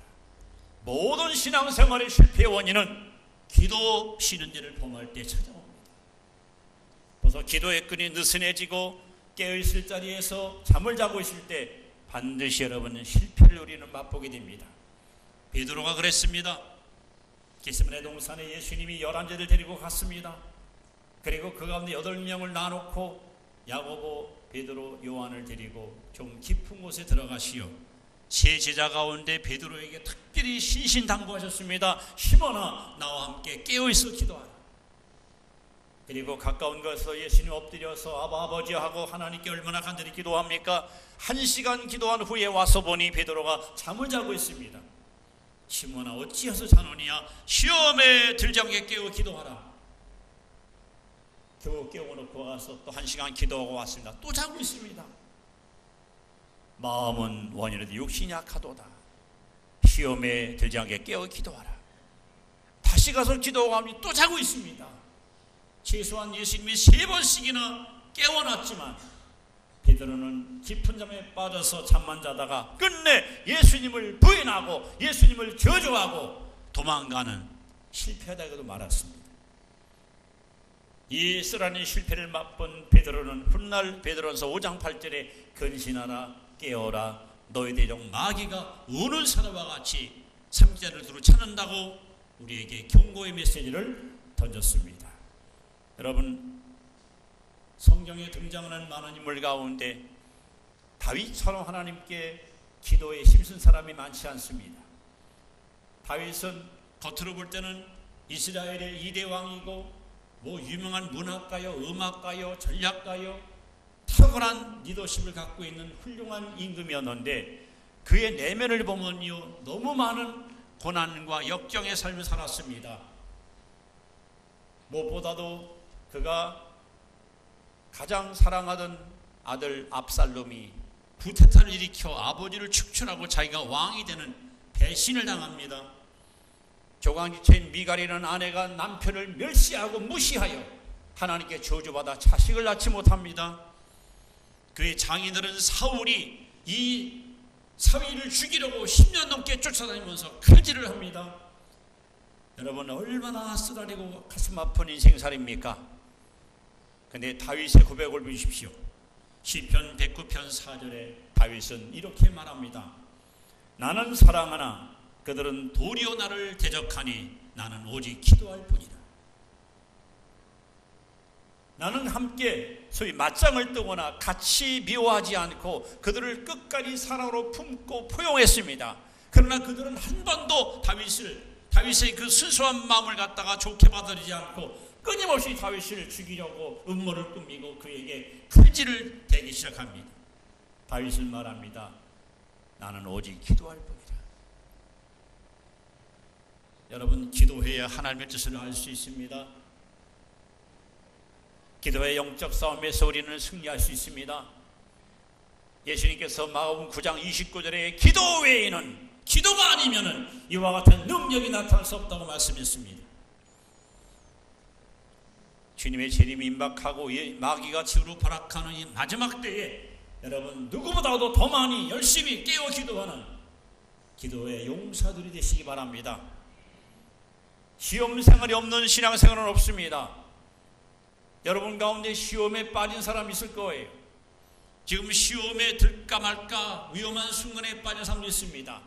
모든 신앙생활의 실패의 원인은 기도 쉬는 데를 범할 때 찾아옵니다. 그래서 기도의 끈이 느슨해지고 깨어있을 자리에서 잠을 자고 있을 때 반드시 여러분은 실패를 우리는 맛보게 됩니다. 베드로가 그랬습니다. 겟세마네 동산에 예수님이 11제를 데리고 갔습니다. 그리고 그 가운데 8명을 놔놓고 야고보, 베드로, 요한을 데리고 좀 깊은 곳에 들어가시어 세 제자 가운데 베드로에게 특별히 신신당부하셨습니다. 시몬아, 나와 함께 깨어있어 기도하라. 그리고 가까운 곳에서 예수님 엎드려서 아버지 하고 하나님께 얼마나 간절히 기도합니까? 1시간 기도한 후에 와서 보니 베드로가 잠을 자고 있습니다. 시몬아, 어찌해서 자노니야? 시험에 들지 않게 깨어 기도하라. 겨우 깨워놓고 와서 또 1시간 기도하고 왔습니다. 또 자고 있습니다. 마음은 원이라도 육신이 약하도다. 시험에 들지 않게 깨어 기도하라. 다시 가서 기도하고 하니 또 자고 있습니다. 최소한 예수님이 3번씩이나 깨워놨지만 베드로는 깊은 잠에 빠져서 잠만 자다가 끝내 예수님을 부인하고 예수님을 저주하고 도망가는 실패하다가도 말았습니다. 이 쓰라린 실패를 맛본 베드로는 훗날 베드로전서 5장 8절에 근신하라, 깨어라, 너희 대적 마귀가 우는 사자와 같이 삼자를 두루 찾는다고 우리에게 경고의 메시지를 던졌습니다. 여러분, 성경에 등장하는 많은 인물 가운데 다윗처럼 하나님께 기도에 힘쓴 사람이 많지 않습니다. 다윗은 겉으로 볼 때는 이스라엘의 2대 왕이고 유명한 문학가요, 음악가요, 전략가요, 탁월한 리더십을 갖고 있는 훌륭한 임금이었는데 그의 내면을 보면요, 너무 많은 고난과 역경의 삶을 살았습니다. 무엇보다도 그가 가장 사랑하던 아들 압살롬이 구테타를 일으켜 아버지를 축출하고 자기가 왕이 되는 배신을 당합니다. 조강지체인 미갈이라는 아내가 남편을 멸시하고 무시하여 하나님께 저주받아 자식을 낳지 못합니다. 그의 장인들은 사울이 이 사위를 죽이려고 10년 넘게 쫓아다니면서 칼질을 합니다. 여러분, 얼마나 쓰라리고 가슴 아픈 인생살입니까? 근데 다윗의 고백을 보십시오. 시편 109편 4절에 다윗은 이렇게 말합니다. 나는 사랑하나 그들은 도리어 나를 대적하니 나는 오직 기도할 뿐이다. 나는 함께 소위 맞짱을 뜨거나 같이 미워하지 않고 그들을 끝까지 사랑으로 품고 포용했습니다. 그러나 그들은 한 번도 다윗의 그 순수한 마음을 갖다가 좋게 받아들이지 않고 끊임없이 다윗을 죽이려고 음모를 꾸미고 그에게 칼질을 대기 시작합니다. 다윗은 말합니다. 나는 오직 기도할 뿐이다. 여러분, 기도해야 하나님의 뜻을 알 수 있습니다. 기도의 영적 싸움에서 우리는 승리할 수 있습니다. 예수님께서 마가복음 9장 29절에 기도 외에는, 기도가 아니면은 이와 같은 능력이 나타날 수 없다고 말씀했습니다. 주님의 재림이 임박하고 마귀가 지구로 발악하는 이 마지막 때에 여러분, 누구보다도 더 많이 열심히 깨어 기도하는 기도의 용사들이 되시기 바랍니다. 시험 생활이 없는 신앙 생활은 없습니다. 여러분 가운데 시험에 빠진 사람 있을 거예요. 지금 시험에 들까 말까 위험한 순간에 빠진 사람도 있습니다.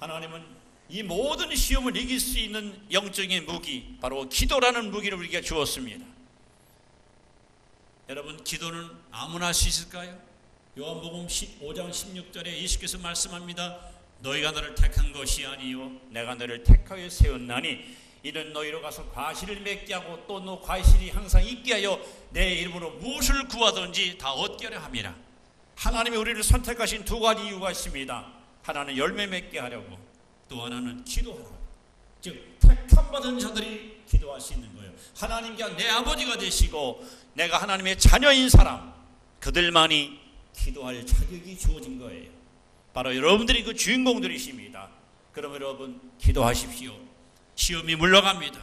하나님은 이 모든 시험을 이길 수 있는 영적인 무기, 바로 기도라는 무기를 우리에게 주었습니다. 여러분, 기도는 아무나 할 수 있을까요? 요한복음 15장 16절에 예수께서 말씀합니다. 너희가 너를 택한 것이 아니요 내가 너를 택하여 세웠나니 이는 너희로 가서 과실을 맺게 하고 또 너 과실이 항상 있게 하여 내 이름으로 무엇을 구하든지 다 얻게 하려 함이라. 하나님이 우리를 선택하신 두 가지 이유가 있습니다. 하나는 열매 맺게 하려고, 또 하나는 기도하라고. 즉 택함받은 자들이 기도할 수 있는 거예요. 하나님께 내 아버지가 되시고 내가 하나님의 자녀인 사람, 그들만이 기도할 자격이 주어진 거예요. 바로 여러분들이 그 주인공들이십니다. 그럼 여러분 기도하십시오. 시험이 물러갑니다.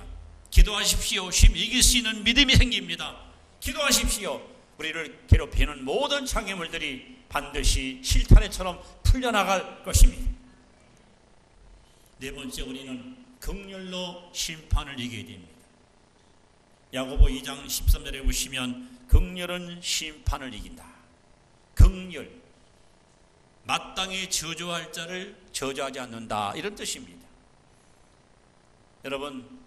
기도하십시오. 시험 이길 수 있는 믿음이 생깁니다. 기도하십시오. 우리를 괴롭히는 모든 장애물들이 반드시 실타래처럼 풀려나갈 것입니다. 네 번째, 우리는 긍휼로 심판을 이기게 됩니다. 야고보 2장 13절에 보시면 긍휼은 심판을 이긴다. 긍휼, 마땅히 저주할 자를 저주하지 않는다, 이런 뜻입니다. 여러분,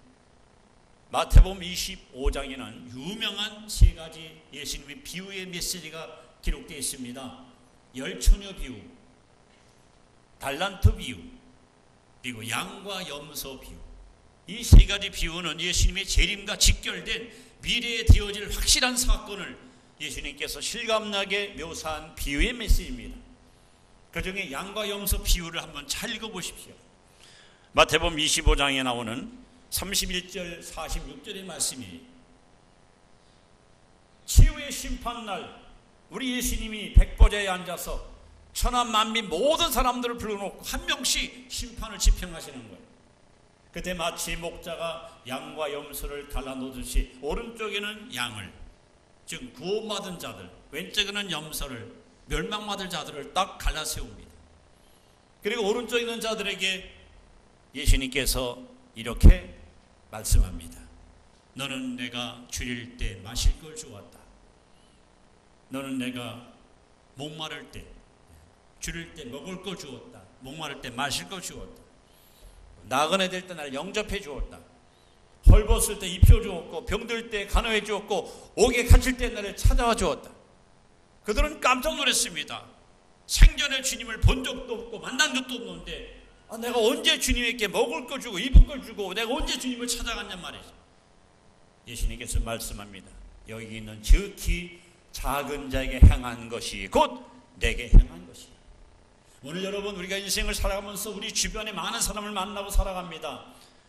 마태복음 25장에는 유명한 세 가지 예수님의 비유의 메시지가 기록되어 있습니다. 열처녀 비유, 달란트 비유, 그리고 양과 염소 비유. 이 세 가지 비유는 예수님의 재림과 직결된 미래에 되어질 확실한 사건을 예수님께서 실감나게 묘사한 비유의 메시지입니다. 그 중에 양과 염소 비유를 한번 잘 읽어보십시오. 마태복음 25장에 나오는 31절 46절의 말씀이, 최후의 심판날 우리 예수님이 백보좌에 앉아서 천하 만민 모든 사람들을 불러놓고 한 명씩 심판을 집행하시는 거예요. 그때 마치 목자가 양과 염소를 갈라놓듯이 오른쪽에는 양을, 즉 구원받은 자들, 왼쪽에는 염소를, 멸망받을 자들을 딱 갈라 세웁니다. 그리고 오른쪽에 있는 자들에게 예수님께서 이렇게 말씀합니다. 너는 내가 줄일 때 마실 걸 주었다. 너는 내가 목마를 때, 줄일 때 먹을 걸 주었다. 목마를 때 마실 걸 주었다. 나그네 될 때 나를 영접해 주었다. 헐벗을 때 입혀 주었고, 병들 때 간호해 주었고, 옥에 갇힐 때 나를 찾아와 주었다. 그들은 깜짝 놀랐습니다. 생전에 주님을 본 적도 없고 만난 적도 없는데 내가 언제 주님에게 먹을 걸 주고 입을 걸 주고 내가 언제 주님을 찾아갔냔 말이죠. 예수님께서 말씀합니다. 여기 있는 지극히 작은 자에게 행한 것이 곧 내게 행한 것이야. 오늘 여러분, 우리가 인생을 살아가면서 우리 주변에 많은 사람을 만나고 살아갑니다.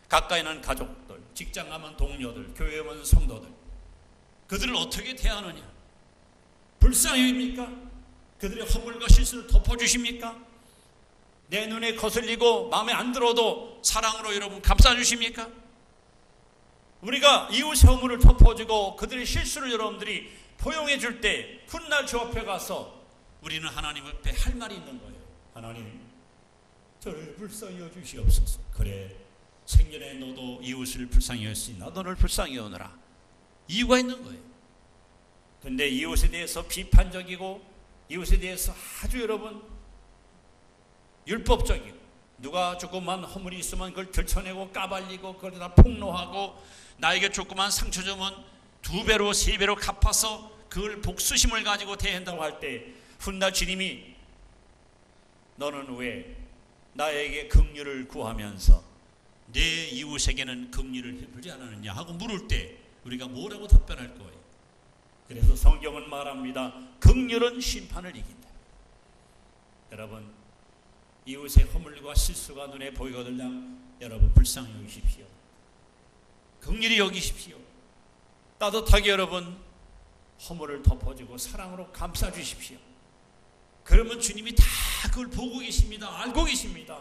가까이는 가족들, 직장 가면 동료들, 교회 오면 성도들. 그들을 어떻게 대하느냐? 불쌍히 여깁니까? 그들의 허물과 실수를 덮어주십니까? 내 눈에 거슬리고 마음에 안 들어도 사랑으로 여러분 감싸주십니까? 우리가 이웃의 허물을 덮어주고 그들의 실수를 여러분들이 포용해 줄 때 훗날 주 앞에 가서 우리는 하나님 앞에 할 말이 있는 거예요. 하나님, 저를 불쌍히 여주시옵소서. 그래, 생전에 너도 이웃을 불쌍히 여겼으니 나도 너를 불쌍히 여느라. 이유가 있는 거예요. 근데 이웃에 대해서 비판적이고 이웃에 대해서 아주 여러분 율법적이고, 누가 조금만 허물이 있으면 그걸 들춰내고 까발리고 그걸 다 폭로하고, 나에게 조그만 상처 주면 2배로 3배로 갚아서 그걸 복수심을 가지고 대한다고 할 때 훗날 주님이 너는 왜 나에게 긍휼을 구하면서 내 이웃에게는 긍휼을 베풀지 않았느냐 하고 물을 때 우리가 뭐라고 답변할 거예요? 그래서 성경은 말합니다. 긍휼은 심판을 이긴다. 여러분, 이웃의 허물과 실수가 눈에 보이거든요. 여러분 불쌍히 여기십시오. 긍휼히 여기십시오. 따뜻하게 여러분 허물을 덮어주고 사랑으로 감싸주십시오. 그러면 주님이 다 그걸 보고 계십니다. 알고 계십니다.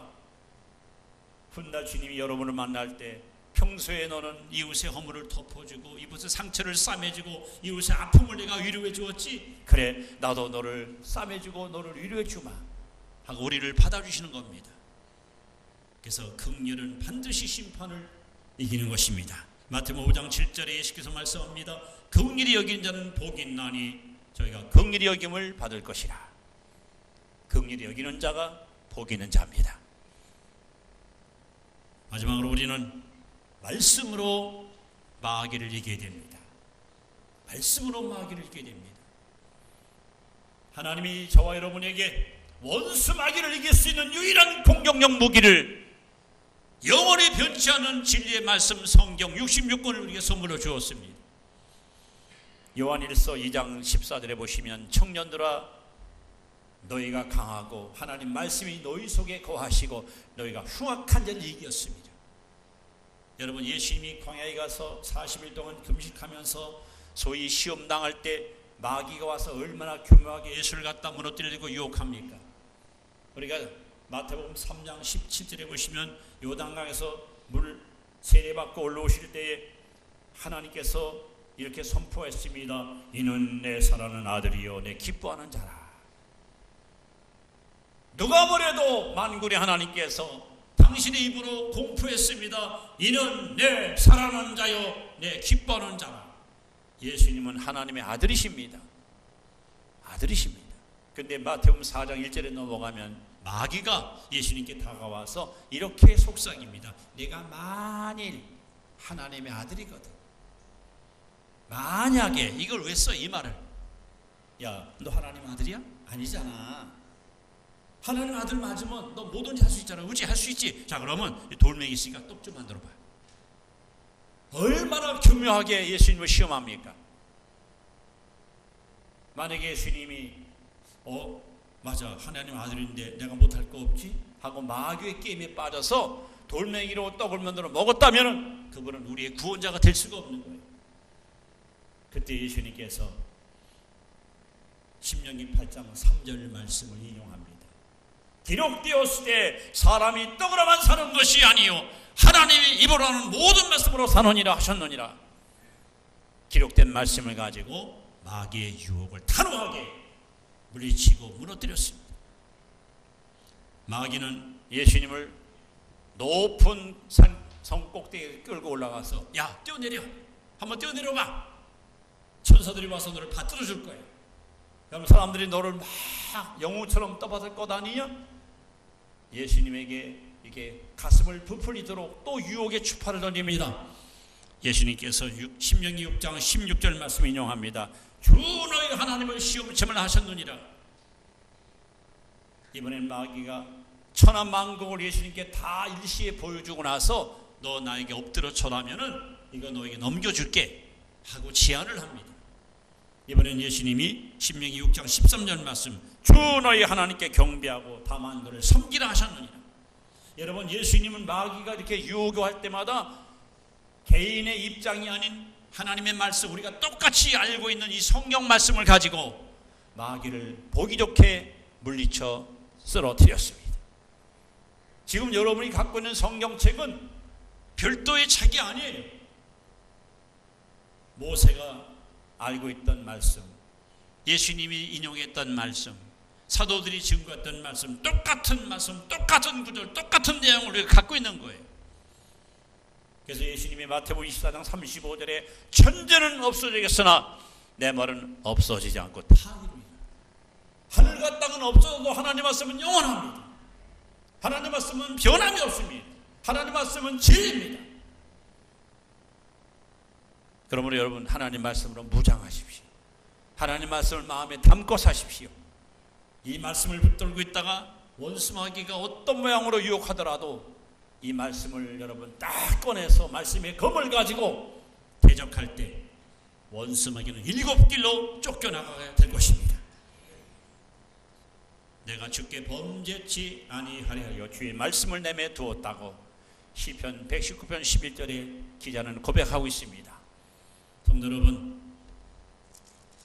훗날 주님이 여러분을 만날 때 평소에 너는 이웃의 허물을 덮어주고 이웃의 상처를 싸매주고 이웃의 아픔을 내가 위로해 주었지, 그래 나도 너를 싸매주고 너를 위로해 주마 하고 우리를 받아주시는 겁니다. 그래서 긍휼은 반드시 심판을 이기는 것입니다. 마태복음 5장 7절에 예수께서 말씀합니다. 긍휼히 여긴 자는 복이 있나니 저희가 긍휼히 여김을 받을 것이라. 긍휼히 여기는 자가 복이 있는 자입니다. 마지막으로 우리는 말씀으로 마귀를 이기게 됩니다. 말씀으로 마귀를 이기게 됩니다. 하나님이 저와 여러분에게 원수 마귀를 이길 수 있는 유일한 공격력 무기를 영원히 변치 않은 진리의 말씀 성경 66권을 우리에게 선물로 주었습니다. 요한일서 2장 14절에 보시면 청년들아 너희가 강하고 하나님 말씀이 너희 속에 거하시고 너희가 흉악한 자를 이겼습니다. 여러분, 예수님이 광야에 가서 40일 동안 금식하면서 소위 시험 당할 때 마귀가 와서 얼마나 교묘하게 예수를 갖다 무너뜨리고 유혹합니까? 우리가 마태복음 3장 17절에 보시면 요단강에서 물 세례받고 올라오실 때에 하나님께서 이렇게 선포했습니다. 이는 내 사랑하는 아들이요 내 기뻐하는 자라. 누가 뭐래도 만군의 하나님께서 당신의 입으로 공포했습니다. 이는 내 사랑하는 자요 내 기뻐하는 자라. 예수님은 하나님의 아들이십니다. 아들이십니다. 근데 마태복음 4장 1절에 넘어가면 마귀가 예수님께 다가와서 이렇게 속삭입니다. 내가 만일 하나님의 아들이거든. 만약에 이걸 왜 써 이 말을? 야, 너 하나님 아들이야? 아니잖아. 하나님 아들 맞으면 너 뭐든지 할 수 있잖아. 그렇지? 할 수 있지. 자, 그러면 돌멩이 있으니까 떡 좀 만들어 봐요. 얼마나 교묘하게 예수님을 시험합니까? 만약에 예수님이 맞아 하나님 아들인데 내가 못할 거 없지? 하고 마귀의 게임에 빠져서 돌멩이로 떡을 만들어 먹었다면 그분은 우리의 구원자가 될 수가 없는 거예요. 그때 예수님께서 신명기 8장 3절 말씀을 인용합니다. 기록되었을 때 사람이 떡으로만 사는 것이 아니요 하나님이 입으로 하는 모든 말씀으로 사느니라 하셨느니라. 기록된 말씀을 가지고 마귀의 유혹을 단호하게 물리치고 무너뜨렸습니다. 마귀는 예수님을 높은 성 꼭대기에 끌고 올라가서 야 뛰어내려, 한번 뛰어내려봐. 천사들이 와서 너를 받들어 줄 거야. 그럼 사람들이 너를 막 영웅처럼 떠받을 것 아니냐? 예수님에게 이게 가슴을 부풀리도록 또 유혹의 추파를 던집니다. 예수님께서 신명기 6장 16절 말씀 인용합니다. 주 너희 하나님을 시험을 하셨느니라. 이번엔 마귀가 천하만국을 예수님께 다 일시에 보여주고 나서 너 나에게 엎드려 절하면은 이거 너에게 넘겨줄게 하고 제안을 합니다. 이번엔 예수님이 신명기 6장 13절 말씀 주 너희 하나님께 경배하고 다만 그를 섬기라 하셨느니라. 여러분, 예수님은 마귀가 이렇게 유혹할 때마다 개인의 입장이 아닌 하나님의 말씀, 우리가 똑같이 알고 있는 이 성경 말씀을 가지고 마귀를 보기 좋게 물리쳐 쓰러뜨렸습니다. 지금 여러분이 갖고 있는 성경책은 별도의 책이 아니에요. 모세가 알고 있던 말씀, 예수님이 인용했던 말씀, 사도들이 증거했던 말씀, 똑같은 구절, 똑같은 내용을 우리가 갖고 있는 거예요. 그래서 예수님이 마태복음 24장 35절에 천재는 없어지겠으나 내 말은 없어지지 않고 다 이루리라. 하늘과 땅은 없어져도 하나님 말씀은 영원합니다. 하나님 말씀은 변함이 없습니다. 하나님 말씀은 진리입니다. 그러므로 여러분, 하나님 말씀으로 무장하십시오. 하나님 말씀을 마음에 담고 사십시오. 이 말씀을 붙들고 있다가 원수 마귀가 어떤 모양으로 유혹하더라도 이 말씀을 여러분 딱 꺼내서 말씀의 검을 가지고 대적할 때 원수 마귀는 7길로 쫓겨나가야 될 것입니다. 내가 주께 범죄치 아니하리 하여 주의 말씀을 내매 두었다고 시편 119편 11절에 기자는 고백하고 있습니다. 성도 여러분,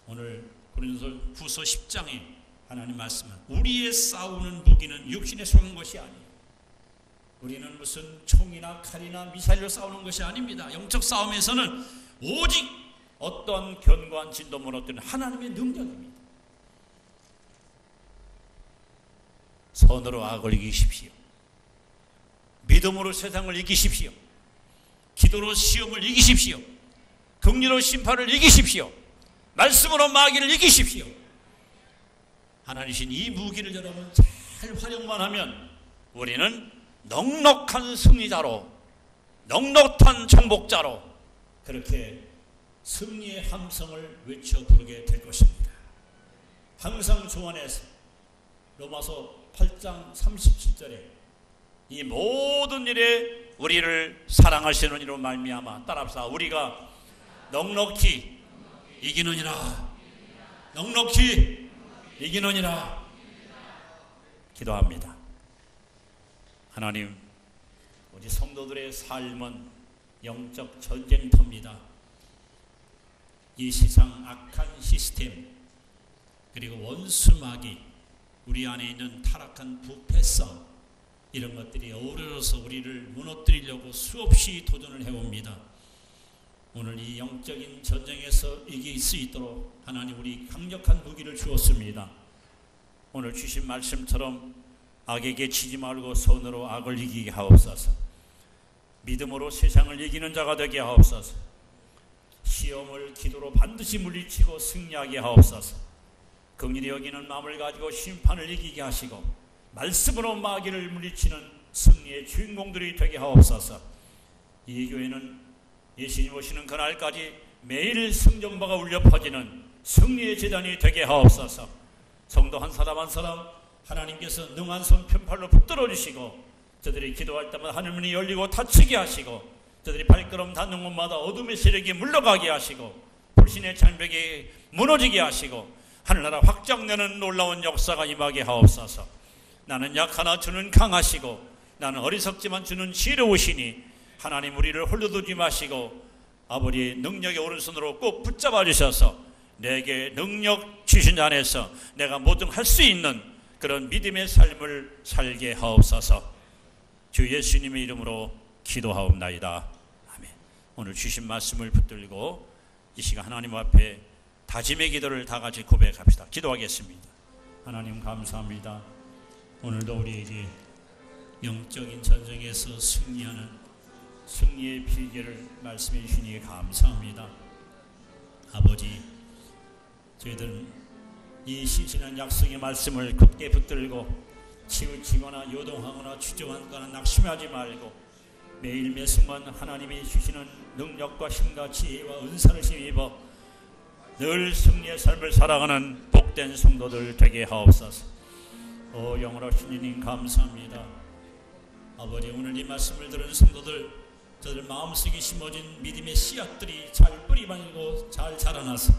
오늘 고린도후서 10장에 하나님 말씀은 우리의 싸우는 무기는 육신에 속한 것이 아니에요. 우리는 무슨 총이나 칼이나 미사일로 싸우는 것이 아닙니다. 영적 싸움에서는 오직 어떤 견고한 진도 무너뜨리는 하나님의 능력입니다. 선으로 악을 이기십시오. 믿음으로 세상을 이기십시오. 기도로 시험을 이기십시오. 긍휼로 심판을 이기십시오. 말씀으로 마귀를 이기십시오. 하나님이신 이 무기를 여러분 잘 활용만 하면 우리는 넉넉한 승리자로, 넉넉한 정복자로 그렇게 승리의 함성을 외쳐 부르게 될 것입니다. 항상 주 안에서 로마서 8장 37절에 이 모든 일에 우리를 사랑하시는 이로 말미암아 따라합시다. 우리가 넉넉히 이기느니라. 넉넉히 이기느니라. 기도합니다. 하나님, 우리 성도들의 삶은 영적 전쟁터입니다. 이 세상 악한 시스템 그리고 원수마귀, 우리 안에 있는 타락한 부패성, 이런 것들이 어우러져서 우리를 무너뜨리려고 수없이 도전을 해옵니다. 오늘 이 영적인 전쟁에서 이길 수 있도록 하나님 우리 강력한 무기를 주었습니다. 오늘 주신 말씀처럼 악에게 치지 말고 손으로 악을 이기게 하옵소서. 믿음으로 세상을 이기는 자가 되게 하옵소서. 시험을 기도로 반드시 물리치고 승리하게 하옵소서. 긍휼히 여기는 마음을 가지고 심판을 이기게 하시고 말씀으로 마귀를 물리치는 승리의 주인공들이 되게 하옵소서. 이 교회는 예수님 오시는 그날까지 매일 승전파가 울려 퍼지는 승리의 제단이 되게 하옵소서. 성도 한 사람 한 사람 하나님께서 능한 손 편팔로 붙들어 주시고 저들이 기도할 때마다 하늘문이 열리고 닫히게 하시고 저들이 발걸음 닿는 곳마다 어둠의 세력이 물러가게 하시고 불신의 장벽이 무너지게 하시고 하늘나라 확장되는 놀라운 역사가 임하게 하옵소서. 나는 약하나 주는 강하시고 나는 어리석지만 주는 지혜로우시니 하나님 우리를 홀로 두지 마시고 아버지의 능력의 오른손으로 꼭 붙잡아 주셔서 내게 능력 주신 자 안에서 내가 뭐든 할 수 있는 그런 믿음의 삶을 살게 하옵소서. 주 예수님의 이름으로 기도하옵나이다. 아멘. 오늘 주신 말씀을 붙들고 이 시간 하나님 앞에 다짐의 기도를 다 같이 고백합시다. 기도하겠습니다. 하나님 감사합니다. 오늘도 우리에게 영적인 전쟁에서 승리하는 승리의 비결을 말씀해 주시니 감사합니다. 아버지, 저희들은 이 신실한 약속의 말씀을 굳게 붙들고 치우치거나 요동하거나 주저앉거나 낙심하지 말고 매일 매 순간 하나님이 주시는 능력과 힘과 지혜와 은사를 힘입어 늘 승리의 삶을 살아가는 복된 성도들 되게 하옵소서. 오 영원하신 주님 감사합니다. 아버지, 오늘 이 말씀을 들은 성도들 저들 마음속에 심어진 믿음의 씨앗들이 잘 뿌리 발리고 잘 자라나서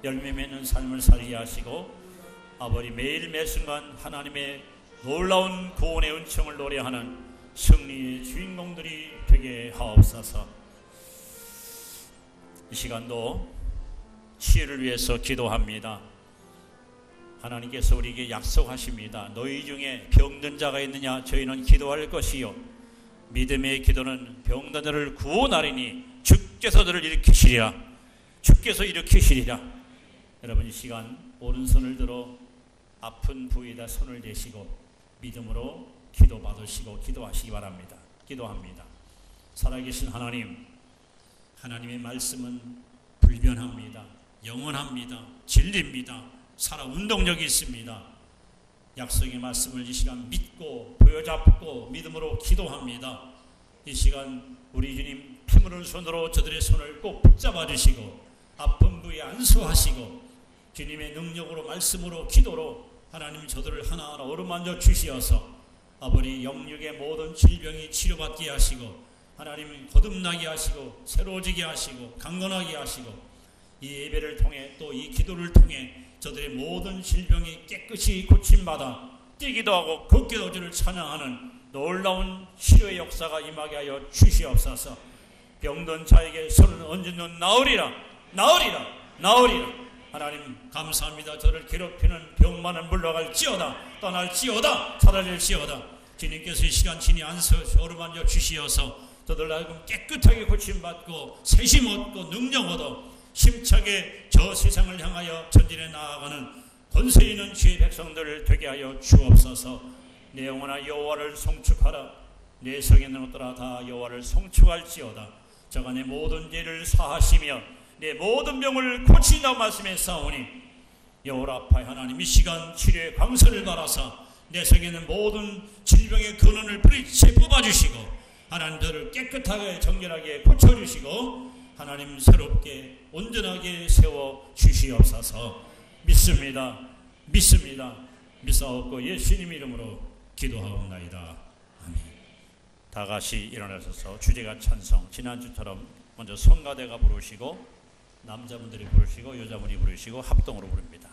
열매 맺는 삶을 살게 하시고 아버지 매일 매 순간 하나님의 놀라운 구원의 은총을 노래하는 승리의 주인공들이 되게 하옵소서. 이 시간도 치유를 위해서 기도합니다. 하나님께서 우리에게 약속하십니다. 너희 중에 병든 자가 있느냐? 저희는 기도할 것이요 믿음의 기도는 병든 자를 구원하리니 주께서 너를 일으키시리라. 주께서 일으키시리라. 여러분 이 시간 오른손을 들어 아픈 부위에다 손을 대시고 믿음으로 기도 받으시고 기도하시기 바랍니다. 기도합니다. 살아계신 하나님, 하나님의 말씀은 불변합니다. 영원합니다. 진리입니다. 살아 운동력이 있습니다. 약속의 말씀을 이 시간 믿고 보여잡고 믿음으로 기도합니다. 이 시간 우리 주님 피물은 손으로 저들의 손을 꼭 붙잡아 주시고 아픈 부위에 안수하시고 주님의 능력으로 말씀으로 기도로 하나님 저들을 하나하나 어루만져 주시어서 아버지 영육의 모든 질병이 치료받게 하시고 하나님 거듭나게 하시고 새로워지게 하시고 강건하게 하시고 이 예배를 통해 또 이 기도를 통해 저들의 모든 질병이 깨끗이 고침받아 뛰기도 하고 걷기도 주를 찬양하는 놀라운 치료의 역사가 임하게 하여 주시옵소서. 병든 자에게 손을 얹으면 나으리라. 나으리라. 나으리라. 하나님 감사합니다. 저를 괴롭히는 병만은 물러갈지어다. 떠날지어다. 사라질지어다. 주님께서 이 시간 친히 안서 어루만져 주시어서 저들 하여금 깨끗하게 고침받고 세심 얻고 능력 얻어 힘차게 저 세상을 향하여 전진해 나아가는 권세 있는 주의 백성들을 되게 하여 주옵소서. 내 영혼아 여호와를 송축하라. 내 성에 있는 것들아 다 여호와를 송축할지어다. 저가 내 모든 죄를 사하시며 내 모든 병을 고치신다고 말씀했사오니 여호와파 하나님 이 시간 치료의 광선을 발하사 내 속에 있는 모든 질병의 근원을 뿌리채 뽑아주시고 하나님 저를 깨끗하게 정결하게 고쳐주시고 하나님 새롭게 온전하게 세워 주시옵소서. 믿습니다. 믿사옵고 예수님 이름으로 기도하옵나이다. 아멘. 다 같이 일어나셔서 주제가 찬송, 지난주처럼 먼저 성가대가 부르시고 남자분들이 부르시고 여자분이 부르시고 합동으로 부릅니다.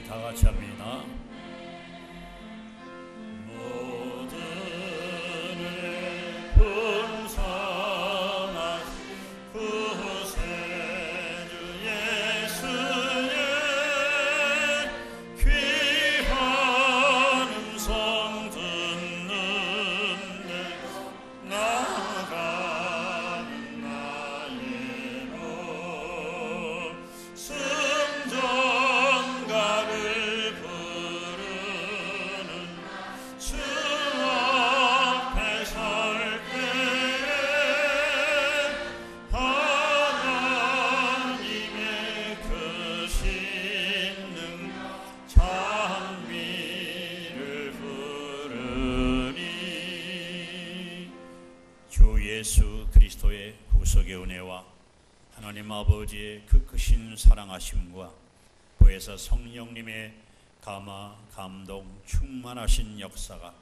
다 같이 합니다. 모든을 분성하신 구세주 예수의 귀한 음성 듣는데 나아가는 나의 로 승전가를 부르는 주 앞에 설 때에 하나님의 크신 능력 찬미를 부르니 주 예수 그리스도의 구속의 은혜와 하나님 아버지의 그 크신 사랑하심과 보혜사 성령님의 감화, 감동, 충만하신 역사가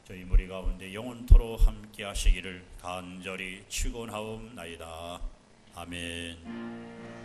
저희 무리 가운데 영원토록 함께 하시기를 간절히 축원하옵나이다. 아멘.